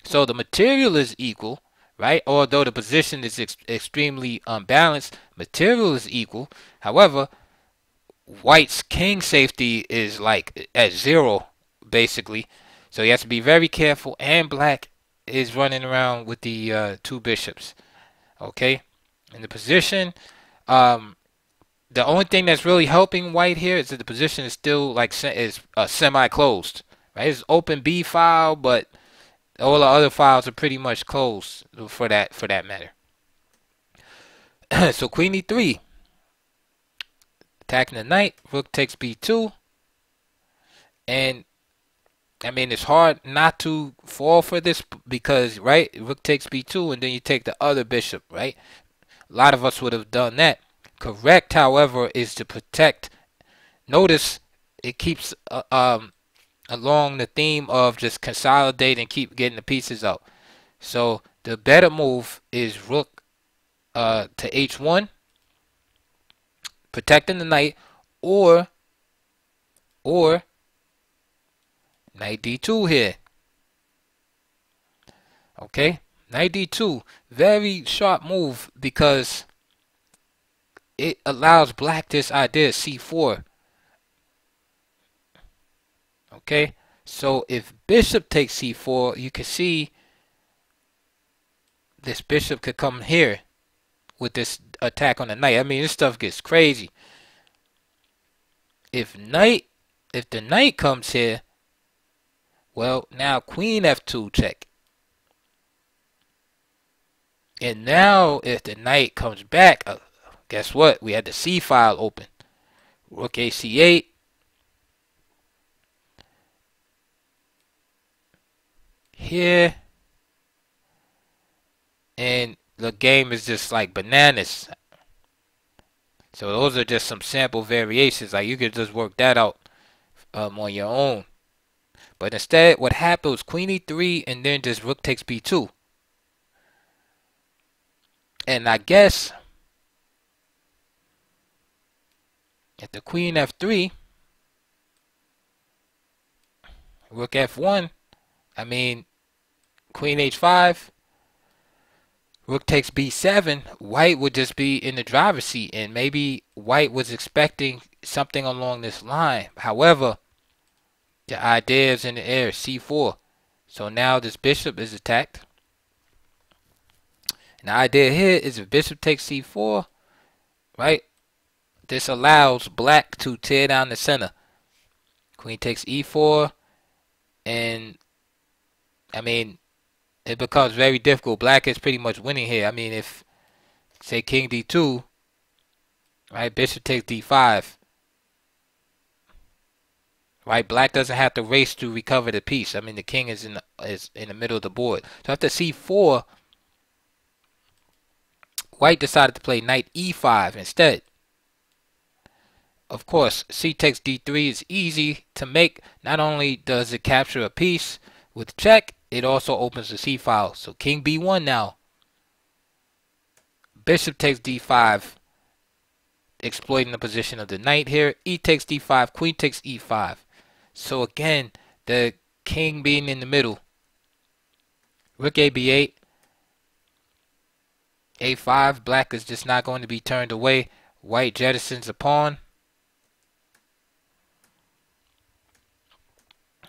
so the material is equal, right? Although the position is extremely unbalanced, material is equal. However, white's king safety is like at 0, basically. So he has to be very careful, and black is running around with the 2 bishops. Okay, in the position, the only thing that's really helping white here is that the position is still like semi-closed. Right, it's open B file, but all the other files are pretty much closed for that matter. So queen e3, attacking the knight. Rook takes b2, and I mean, it's hard not to fall for this because, right, rook takes b2 and then you take the other bishop, right? A lot of us would have done that. Correct, however, is to protect. Notice it keeps along the theme of just consolidate and keep getting the pieces out. So the better move is rook to h1, protecting the knight, or knight d2 here. Okay, knight d2, very sharp move because it allows black this idea c4. Okay, so if bishop takes c4, you can see this bishop could come here with this attack on the knight. I mean, this stuff gets crazy. If the knight comes here, well, now queen f2 check. And now if the knight comes back, guess what? We had the c file open. Rook ac8. Here. And the game is just like bananas. So those are just some sample variations. Like you could just work that out on your own. But instead, what happened was queen e3 and then just rook takes b2. And I guess at the queen f3, rook f1, I mean, queen h5, rook takes b7, white would just be in the driver's seat, and maybe white was expecting something along this line. However, the idea is in the air, c4. So now this bishop is attacked. And the idea here is if bishop takes c4, right, this allows black to tear down the center. Queen takes e4, and I mean, it becomes very difficult. Black is pretty much winning here. I mean, if, say, king d2, right, bishop takes d5, right, black doesn't have to race to recover the piece. I mean, the king is in the middle of the board. So after c4, white decided to play knight e5 instead. Of course, c takes d3 is easy to make. Not only does it capture a piece with check, it also opens the c file. So king b1 now. Bishop takes d5, exploiting the position of the knight here. E takes d5, queen takes e5. So again, the king being in the middle. Rook a b8. a5, black is just not going to be turned away. White jettisons a pawn.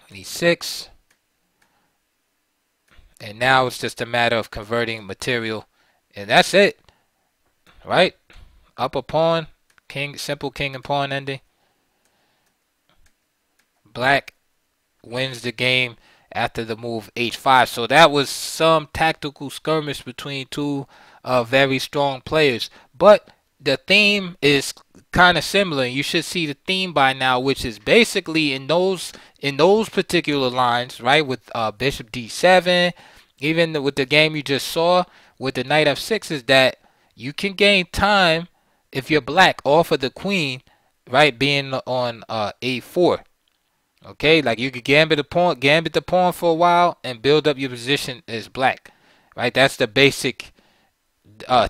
e6. And now it's just a matter of converting material. And that's it. Right? Up a pawn. King, simple king and pawn ending. Black wins the game after the move h5. So that was some tactical skirmish between two very strong players. But the theme is kind of similar. You should see the theme by now, which is basically in those particular lines, right? With bishop d7, even with the game you just saw with the knight f6, is that you can gain time if you're black off of the queen, right? Being on a4. Okay, like you could gambit the pawn for a while and build up your position as black. Right, that's the basic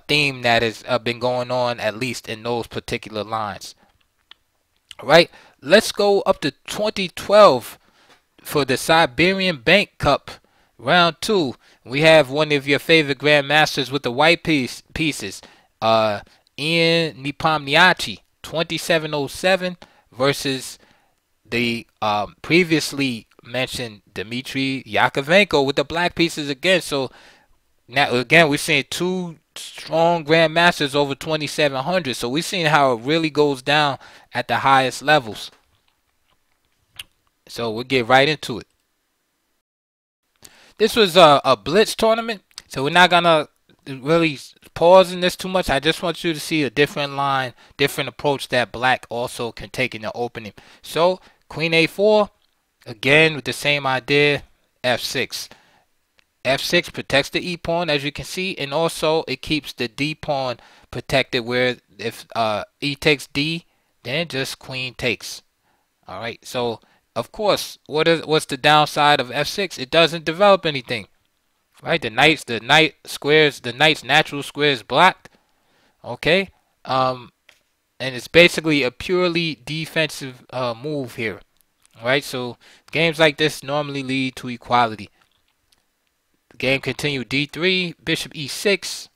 theme that has been going on, at least in those particular lines. Right, let's go up to 2012 for the Siberian Bank Cup round 2. We have one of your favorite grandmasters with the white pieces, uh, Ian Nepomniachtchi, 2707 versus the previously mentioned Dmitry Yakovenko with the black pieces again. So now again, we're seeing two strong grandmasters over 2700. So we're seeing how it really goes down at the highest levels. So we'll get right into it. This was a blitz tournament, so we're not gonna really pause in this too much. I just want you to see a different line, different approach that black also can take in the opening. So Queen A4, again with the same idea, F6. F6 protects the E pawn, as you can see, and also it keeps the D pawn protected, where if E takes D, then just Queen takes. All right, so of course, what's the downside of F6? It doesn't develop anything, right? The knight's natural square is blocked. Okay, and it's basically a purely defensive move here, right? So games like this normally lead to equality. The game continued D3, Bishop E6,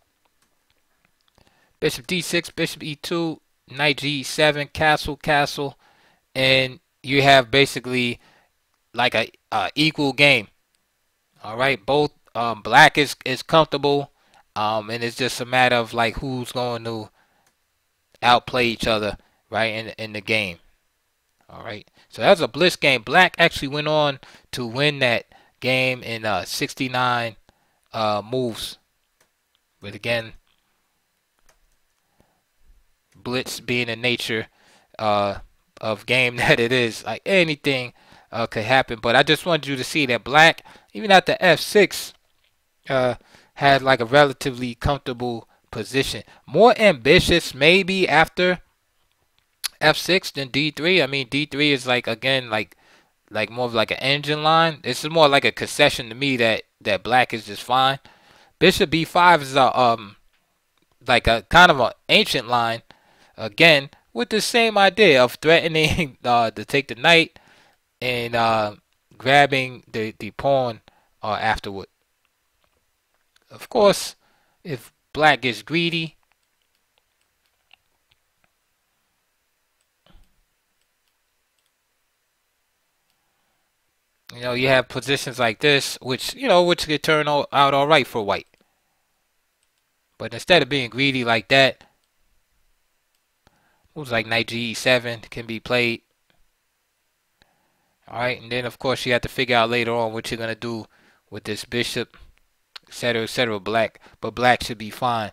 Bishop D6, Bishop E2, Knight G7, Castle, Castle, and you have basically like a equal game. All right, both black is comfortable, and it's just a matter of like who's going to outplay each other, right, in the game. All right, so that's a blitz game. Black actually went on to win that game in 69 moves, but again, blitz being the nature of game that it is, like anything could happen. But I just wanted you to see that black, even at the F6, had like a relatively comfortable position. More ambitious maybe after F6 than D3. I mean, D3 is like, again, like more of like an engine line. This is more like a concession to me that black is just fine. Bishop B5 is a like a kind of an ancient line, again with the same idea of threatening to take the knight and grabbing the pawn afterward. Of course, if black gets greedy, you have positions like this, which which could turn out all right for white. But instead of being greedy like that, moves like Knight G7 can be played. All right, and then of course you have to figure out later on what you're gonna do with this bishop, etc., etc. Black, but black should be fine.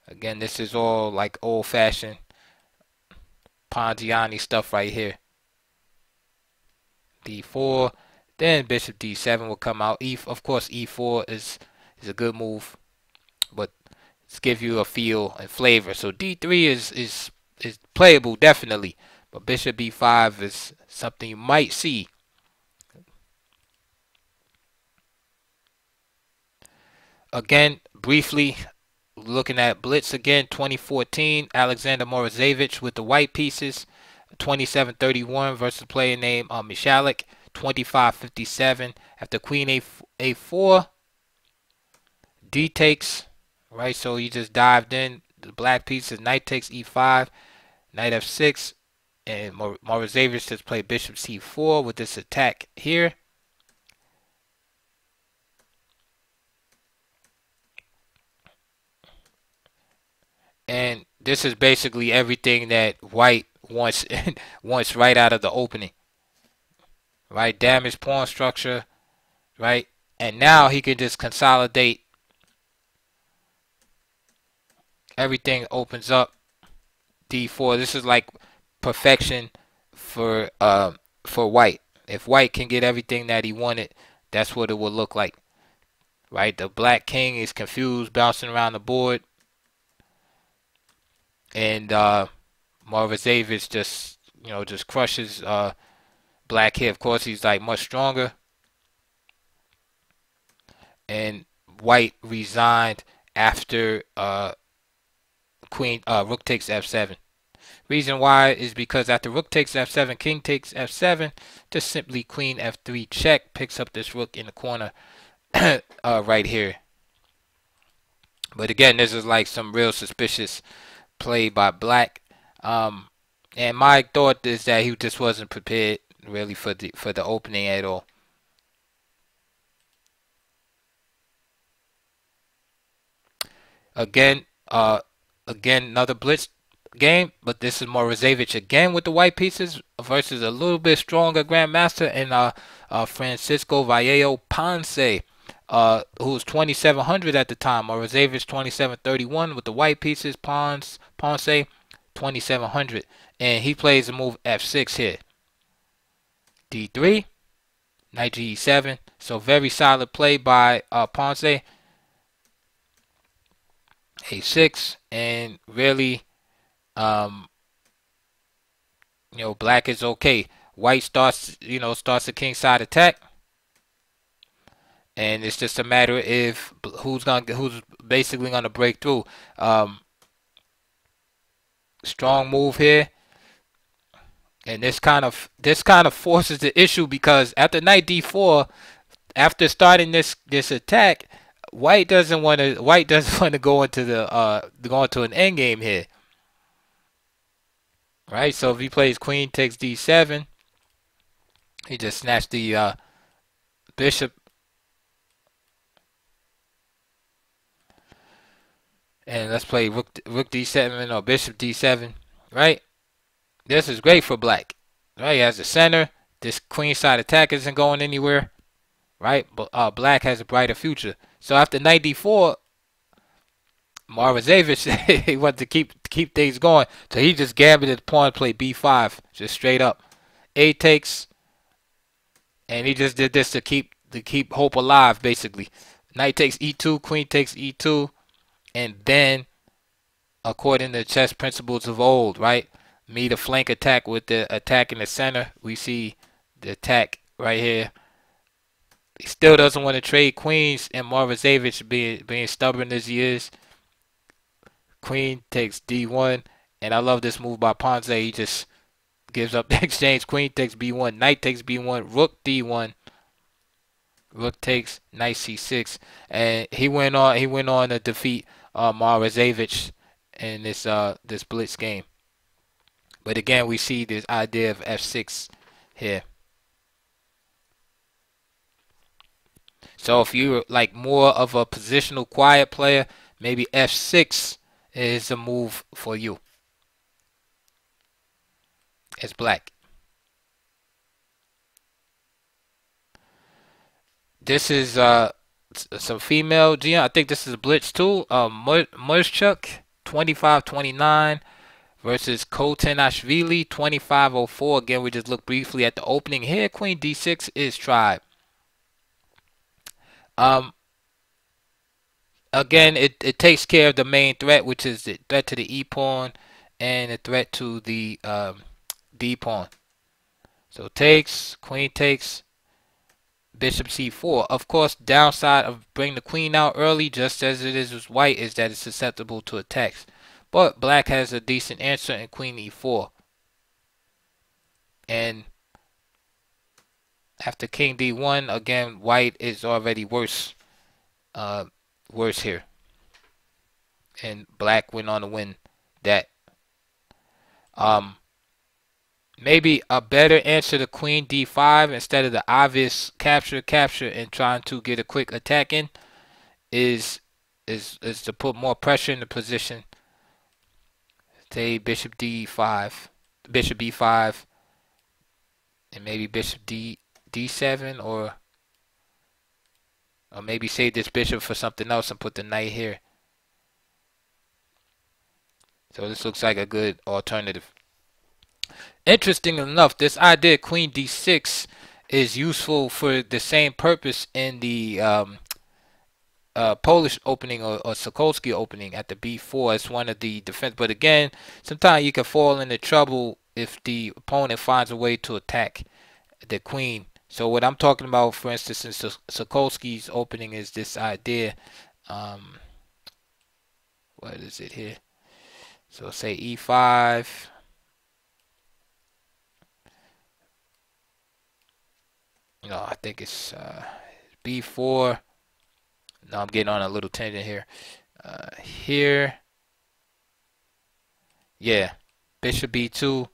Again, this is all like old-fashioned Ponziani stuff right here. D4, then bishop D7 will come out. Of course, E4 is a good move, but it's give you a feel and flavor. So D3 is playable definitely, but bishop B5 is something you might see. Again, briefly looking at blitz again, 2014, Alexander Morozevich with the white pieces, 2731 versus player named Michalik, 2557. After queen A4, D takes, right? So you just dived in. The black pieces, knight takes E5, knight F6, and Morozevich just played bishop C4 with this attack here. And this is basically everything that white wants wants right out of the opening. Right? Damage pawn structure. Right? And now he can just consolidate. Everything opens up. D4. This is like perfection for white. If white can get everything that he wanted, that's what it will look like. Right? The black king is confused, bouncing around the board. And Morozevich just just crushes black here. Of course, he's like much stronger. And white resigned after rook takes f7. Reason why is because after rook takes f7, king takes f7, just simply queen f3 check, picks up this rook in the corner right here. But again, this is like some real suspicious play by black. And my thought is that he just wasn't prepared really for the opening at all. Again, another blitz game, but this is Morozevich again with the white pieces versus a little bit stronger grandmaster and Francisco Vallejo Ponce, who was 2,700 at the time. Morozevich 2,731 with the white pieces. Ponce 2,700, and he plays the move f6 here. d3, knight g7. So very solid play by Ponce. a6, and really, black is okay. White starts a kingside attack, and it's just a matter of who's basically gonna break through. Strong move here, and this kind of forces the issue because after knight d4, after starting this attack, white doesn't want to go into an end game here, right? So if he plays queen takes d7, he just snatched the bishop, and let's play rook d7 or bishop d7, right? This is great for black, right? He has the center. This queenside attack isn't going anywhere, right? But black has a brighter future. So after knight d4, Morozevich he wanted to keep things going, so he just gambled his pawn, play b5, just straight up. A takes, and he just did this to keep hope alive, basically. Knight takes e2, queen takes e2, and then, according to chess principles of old, right? Meet a flank attack with the attack in the center. We see the attack right here. He still doesn't want to trade queens, and Morozevich being stubborn as he is. Queen takes d1, and I love this move by Ponce. He just gives up the exchange. Queen takes b1, knight takes b1, rook d1, rook takes, knight c6, and he went on to defeat Morozevich in this blitz game. But again, we see this idea of f6 here. So if you're like more of a positional quiet player, maybe f6 is a move for you as black. This is some female GM. I think this is a blitz too. Murzchuk 25-29 versus Kotenashvili 25-04. Again, we just look briefly at the opening here. Queen d6 is tried. Again, it takes care of the main threat, which is the threat to the e pawn and the threat to the d pawn. So takes, queen takes, bishop c4. Of course, downside of bringing the queen out early, just as it is with white, is that it's susceptible to attacks. But black has a decent answer in queen e4. And after king d1, again, white is already worse here. And black went on to win that. Maybe a better answer to queen d5 instead of the obvious capture and trying to get a quick attack in is to put more pressure in the position. Say bishop d5, bishop b5, and maybe bishop d7, or maybe save this bishop for something else and put the knight here. So this looks like a good alternative. Interesting enough, this idea queen d6 is useful for the same purpose in the Polish opening or Sokolsky opening at the b4. It's one of the defense, but again, sometimes you can fall into trouble if the opponent finds a way to attack the queen. So what I'm talking about, for instance, in Sokolsky's opening is this idea. Um, what is it here? So say e5. No, I think it's b4. No, I'm getting on a little tangent here. Here, yeah, bishop b2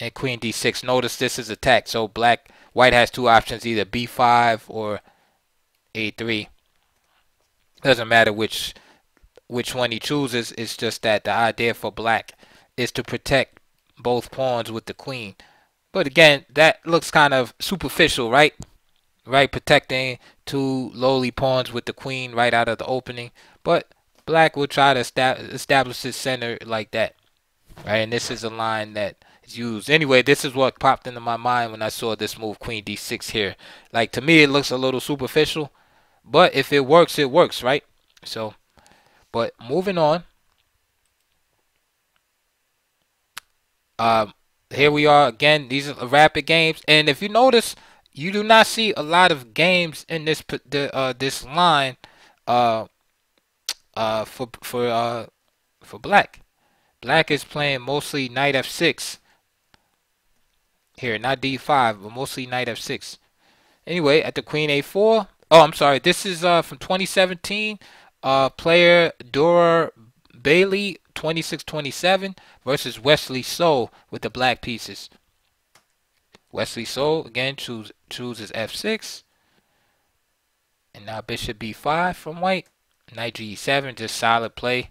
and queen d6. Notice this is attacked. So white has two options, either b5 or a3. Doesn't matter which one he chooses. It's just that the idea for black is to protect both pawns with the queen. But again, that looks kind of superficial, right? Right, protecting two lowly pawns with the queen right out of the opening. But black will try to establish his center like that, right? And this is a line that is used. Anyway, this is what popped into my mind when I saw this move, queen d6 here. Like, to me, it looks a little superficial. But if it works, right? So, but moving on. Here we are again. These are rapid games. And if you notice, you do not see a lot of games in this this line for black. Black is playing mostly knight f6 here, not d5, but mostly knight f6. Anyway, at the queen a4. Oh, I'm sorry. This is from 2017. Player Dora Bailey 26-27 versus Wesley So with the black pieces. Wesley So again chooses f6. And now bishop b5 from white. Knight g7, just solid play.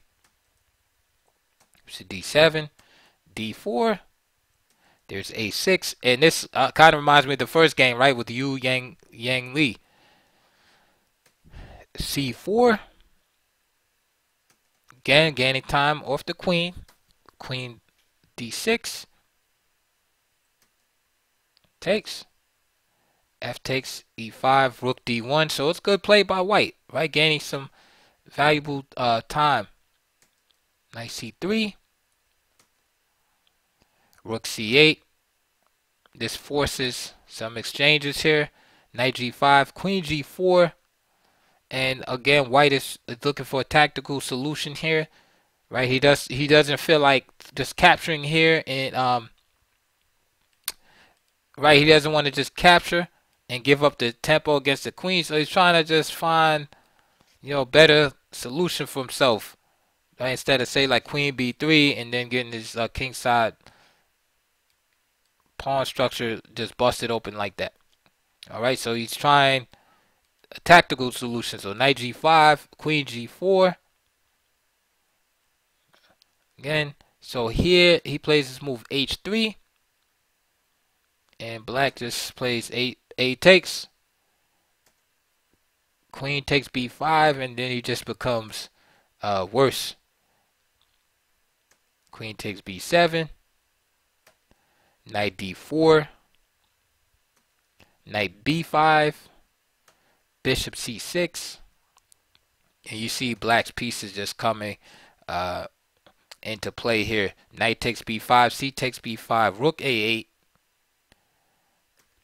Bishop d7, d4. There's a6. And this kind of reminds me of the first game, right, with Yu Yang Li. c4. Again, gaining time off the queen. Queen d6. Takes. F takes e5, rook d1. So it's good play by white, right? Gaining some valuable time. Knight c3. Rook c8. This forces some exchanges here. Knight g5, queen g4. And again, white is looking for a tactical solution here, right? He doesn't feel like just capturing here, and right, he doesn't want to just capture and give up the tempo against the queen. So he's trying to just find, better solution for himself, right? Instead of say like queen b3 and then getting his king side pawn structure just busted open like that. All right, so he's trying a tactical solution. So knight g5, queen g4. Again, so here he plays this move h3. And black just plays a takes. Queen takes b5, and then he just becomes worse. Queen takes b7. Knight d4. Knight b5. Bishop c6. And you see black's pieces just coming into play here. Knight takes b5. C takes b5. Rook a8.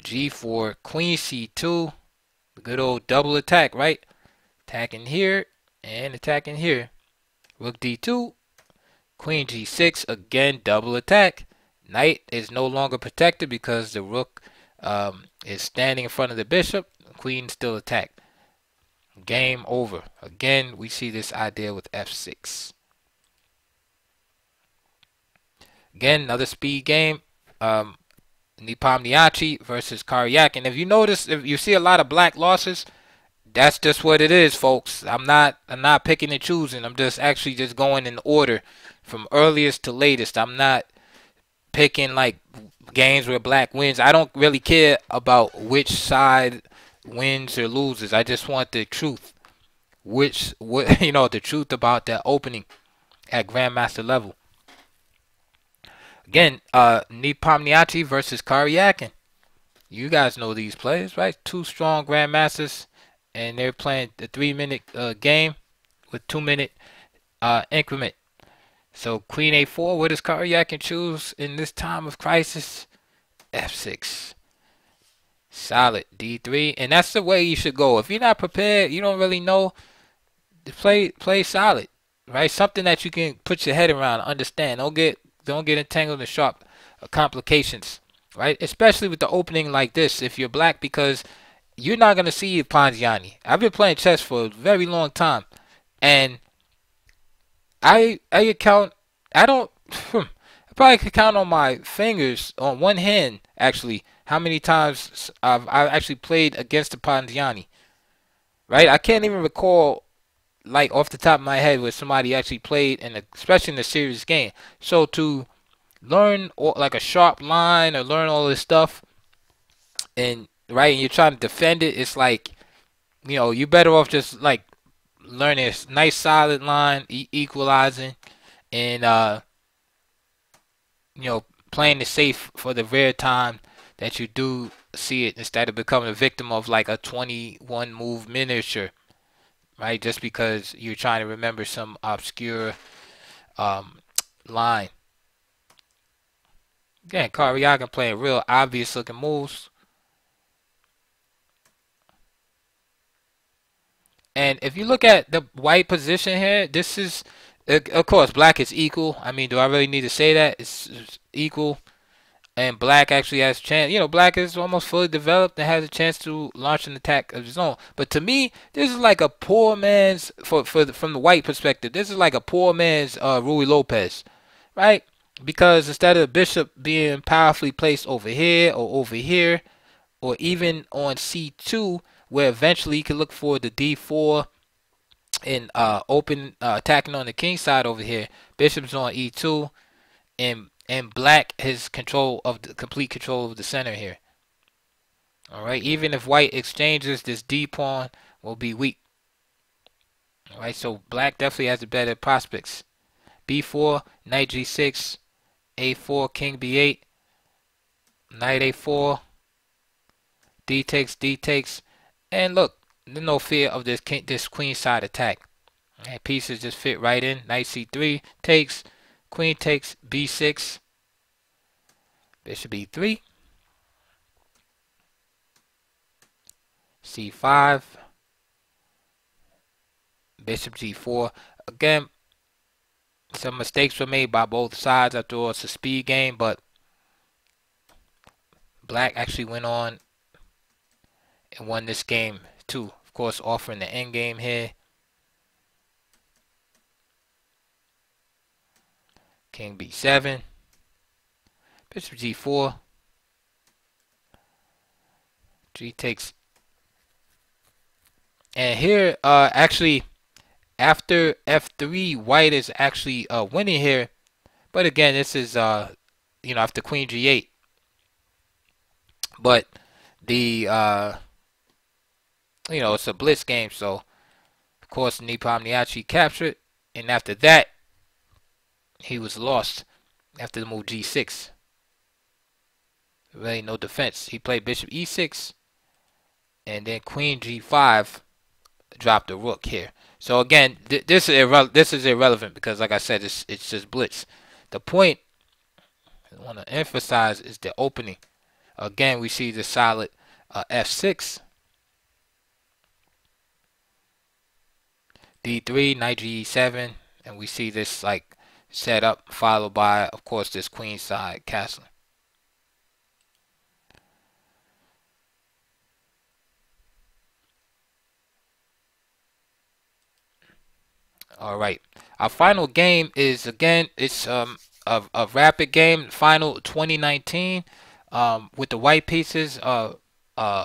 g4. Queen c2. The good old double attack, right? Attacking here and attacking here. Rook d2. Queen g6. Again, double attack. Knight is no longer protected because the rook is standing in front of the bishop. Queen still attacked. Game over. Again, we see this idea with f6. Again, another speed game. Nepomniachtchi versus Karyakin. If you notice, if you see a lot of black losses, that's just what it is, folks. I'm not picking and choosing. I'm just actually just going in order from earliest to latest. I'm not picking like games where black wins. I don't really care about which side wins or loses. I just want the truth. The truth about that opening at Grandmaster level. Again, Nepomniachtchi versus Karyakin. You guys know these players, right? Two strong Grandmasters, and they're playing the 3-minute game with 2-minute increment. So queen a4, what does Karyak can choose in this time of crisis? f6. Solid d3, and that's the way you should go. If you're not prepared, you don't really know, play solid, right? Something that you can put your head around, understand. Don't get entangled in sharp complications, right? Especially with the opening like this, if you're black, because you're not gonna see Ponziani. I've been playing chess for a very long time, and I count. I don't. I probably could count on my fingers on one hand actually how many times I've actually played against the Ponziani. Right? I can't even recall like off the top of my head where somebody actually played especially in a serious game. So to learn like a sharp line or learn all this stuff and right and you're trying to defend it, it's like you're better off just like learning a nice solid line, equalizing, and playing it safe for the rare time that you do see it instead of becoming a victim of like a 21 move miniature, right? Just because you're trying to remember some obscure um, line. Again, Karyagan playing real obvious looking moves. And if you look at the white position here, this is, of course, black is equal. I mean, do I really need to say that? It's equal. And black actually has a chance. Black is almost fully developed and has a chance to launch an attack of his own. But to me, this is like a poor man's, from the white perspective, this is like a poor man's Rui Lopez, right? Because instead of the bishop being powerfully placed over here or over here, or even on c2, where eventually you can look for the d4 and open attacking on the king side over here, bishop's on e2, and black has complete control of the center here. All right, even if white exchanges, this d pawn will be weak. All right, so black definitely has the better prospects. b4, knight g6, a4, king b8, knight a4, d takes, and look, there's no fear of this queen side attack. And pieces just fit right in. Knight c3 takes, queen takes, b6, bishop e3, c5, bishop g4. Again, some mistakes were made by both sides. After all, it's a speed game, but black actually went on and won this game too. Of course, offering the end game here. King b7, bishop g4, g takes, and here actually after f3, white is actually winning here. But again, this is after queen g8. But the it's a blitz game, so of course Nepomniachtchi captured, and after that he was lost after the move g6. Really no defense. He played bishop e6, and then queen g5 dropped the rook here. So again, this is irrelevant because, like I said, it's just blitz. The point I want to emphasize is the opening. Again, we see the solid f6, d3, knight g7, and we see this like set up, followed by, of course, this queen side castle. All right, our final game is, again, it's a rapid game, final 2019, with the white pieces.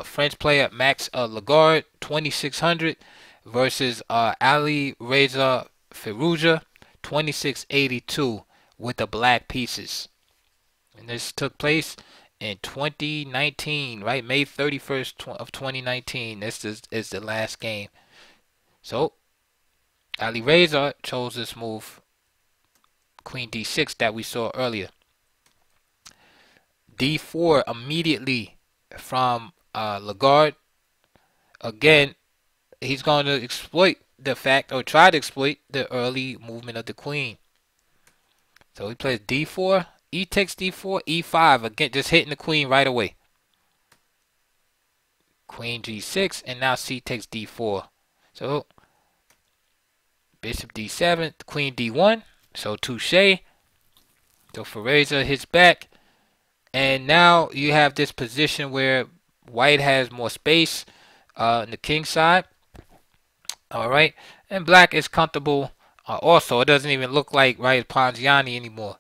French player Max Lagarde 2600 versus Ali Reza Firouzja 2682 with the black pieces. And this took place in 2019, right? May 31st of 2019. This is the last game. So Ali Reza chose this move, queen d6, that we saw earlier. d4 immediately from Lagarde. Again, he's going to exploit the fact, or try to exploit the early movement of the queen. So he plays d4, e takes d4, e5, again just hitting the queen right away. Queen g6, and now c takes d4. So bishop d7, queen d1, so touche. So Fereza hits back, and now you have this position where white has more space on the king side. All right, and black is comfortable. Also, it doesn't even look like right Ponziani anymore.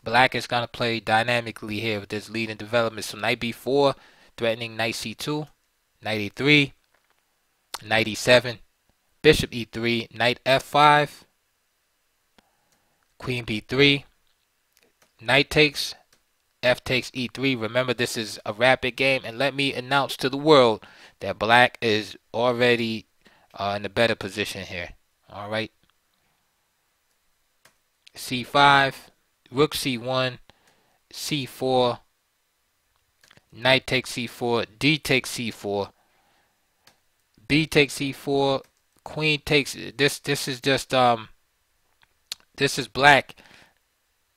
Black is gonna play dynamically here with this lead in development. So knight b4, threatening knight c2, knight e3, knight e7, bishop e3, knight f5, queen b3, knight takes, f takes e3. Remember, this is a rapid game, and let me announce to the world that black is already in a better position here. All right, c5, rook c1, c4, knight takes c4, d takes c4, b takes c4, queen takes this. This is just this is black,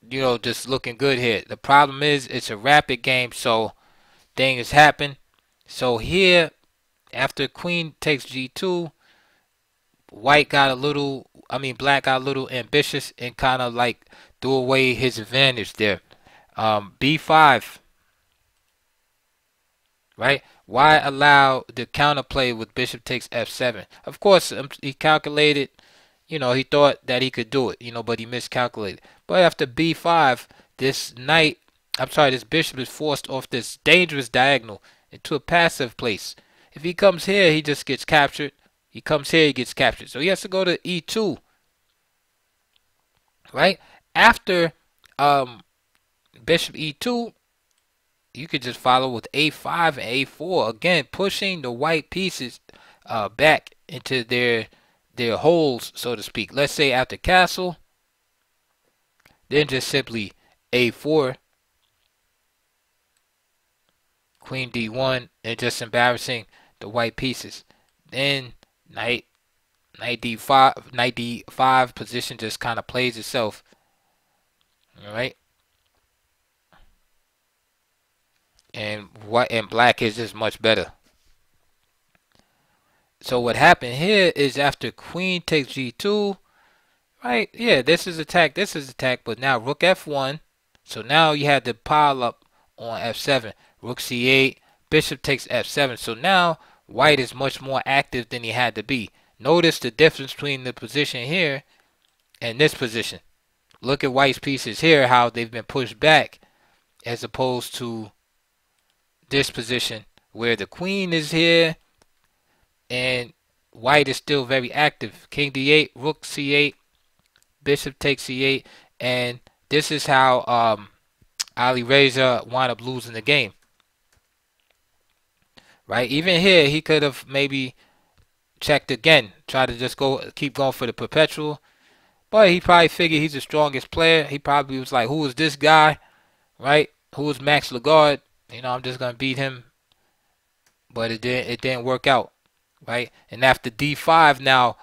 you know, just looking good here. The problem is it's a rapid game, so things happen. So here, after queen takes g2, white got a little, black got a little ambitious and kind of like threw away his advantage there. b5, right? Why allow the counterplay with bishop takes f7? Of course, he calculated, you know, he thought that he could do it, you know, but he miscalculated. But after b5, this this bishop is forced off this dangerous diagonal into a passive place. If he comes here, he just gets captured. He comes here, he gets captured. So he has to go to e2, right? After bishop e2, you could just follow with a5 and a4. Again, pushing the white pieces back into their holes, so to speak. Let's say after castle, then just simply a4, queen d1, and just embarrassing the white pieces. Then knight d5 position just kind of plays itself. All right, and black is just much better. So what happened here is after queen takes g2, right? Yeah, this is attack, but now rook f1. So now you have the pile up on f7, rook c8, bishop takes f7. So now white is much more active than he had to be. Notice the difference between the position here and this position. Look at white's pieces here, how they've been pushed back, as opposed to this position where the queen is here and white is still very active. King d8, rook c8, bishop takes c8, and this is how Ali Reza wound up losing the game. Right? Even here, he could have maybe checked again, try to just keep going for the perpetual. But he probably figured he's the strongest player. He probably was like, who is this guy? Right? Who is Max Lagarde? You know, I'm just gonna beat him. But it didn't work out. Right? And after d5 now,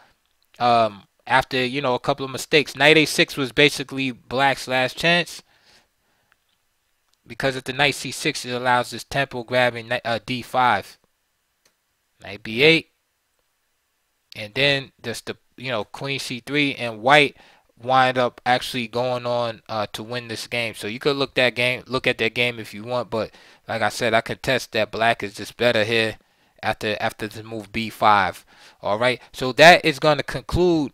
after, you know, a couple of mistakes, knight a6 was basically black's last chance. Because of the knight c6, it allows this tempo grabbing d5. Knight b8. And then just the, you know, queen c3, and white wind up actually going on to win this game. So you could look at that game if you want, but like I said, I contest that black is just better here after the move b5. All right, so that is going to conclude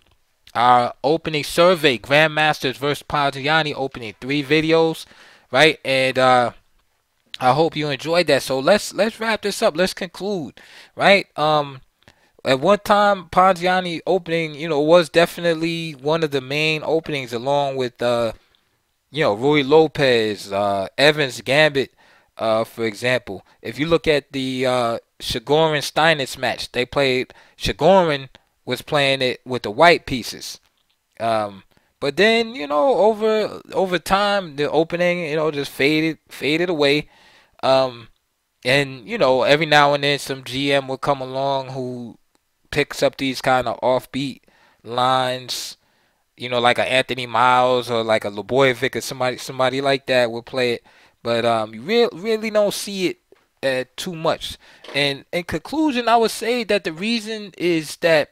our opening survey, Grandmasters versus Ponziani opening 3 videos, right? And I hope you enjoyed that. So let's wrap this up. Let's conclude, right? At one time, Ponziani opening, you know, was definitely one of the main openings, along with, you know, Rui Lopez, Evans Gambit, for example. If you look at the Chigorin-Steinitz match, Chigorin was playing it with the white pieces. But then, you know, over time, the opening, you know, just faded away. And, you know, every now and then some GM will come along who picks up these kind of offbeat lines, you know, like a Anthony Miles or like a Lebojevic or somebody like that would play it. But you really don't see it too much. And in conclusion, I would say that the reason is that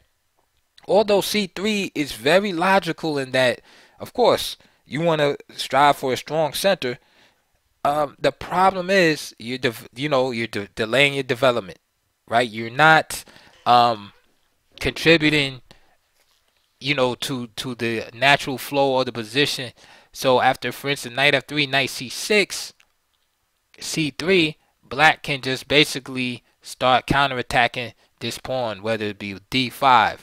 although C3 is very logical in that, of course, you want to strive for a strong center. The problem is you're delaying your development, right? You're not contributing, to the natural flow of the position. So after, for instance, knight f3, knight c6, c3, black can just basically start counterattacking this pawn, whether it be with d5,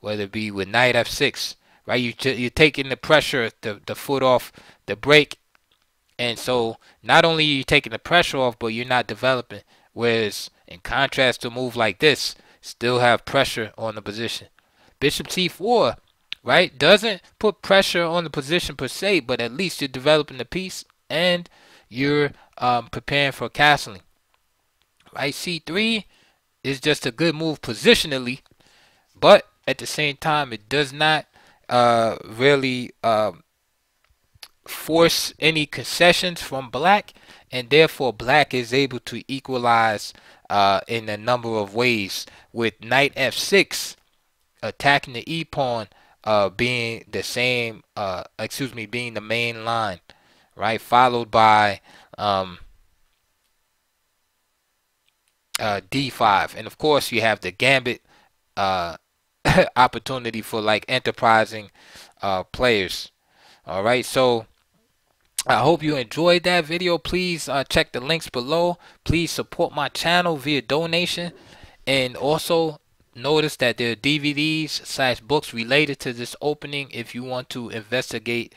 whether it be with knight f6, right? You're taking the pressure, the foot off the brake, and so not only are you taking the pressure off, but you're not developing. Whereas in contrast to a move like this, still have pressure on the position. Bishop c4, right, doesn't put pressure on the position per se, but at least you're developing the piece and you're preparing for castling. Right, c3 is just a good move positionally, but at the same time, it does not really force any concessions from black, and therefore black is able to equalize in a number of ways, with knight f6 attacking the e pawn being the same, being the main line, right, followed by d5, and of course you have the gambit opportunity for like enterprising players. All right, so I hope you enjoyed that video. Please check the links below. Please support my channel via donation, and also notice that there are DVDs/books related to this opening if you want to investigate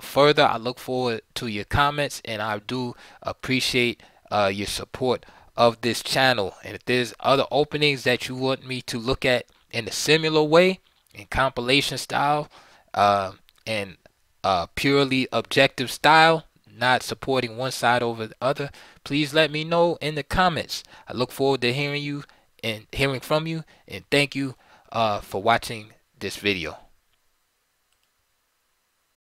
further. I look forward to your comments, and I do appreciate your support of this channel. And if there's other openings that you want me to look at in a similar way, in compilation style, and purely objective style, not supporting one side over the other, please let me know in the comments. I look forward to hearing from you, and thank you for watching this video.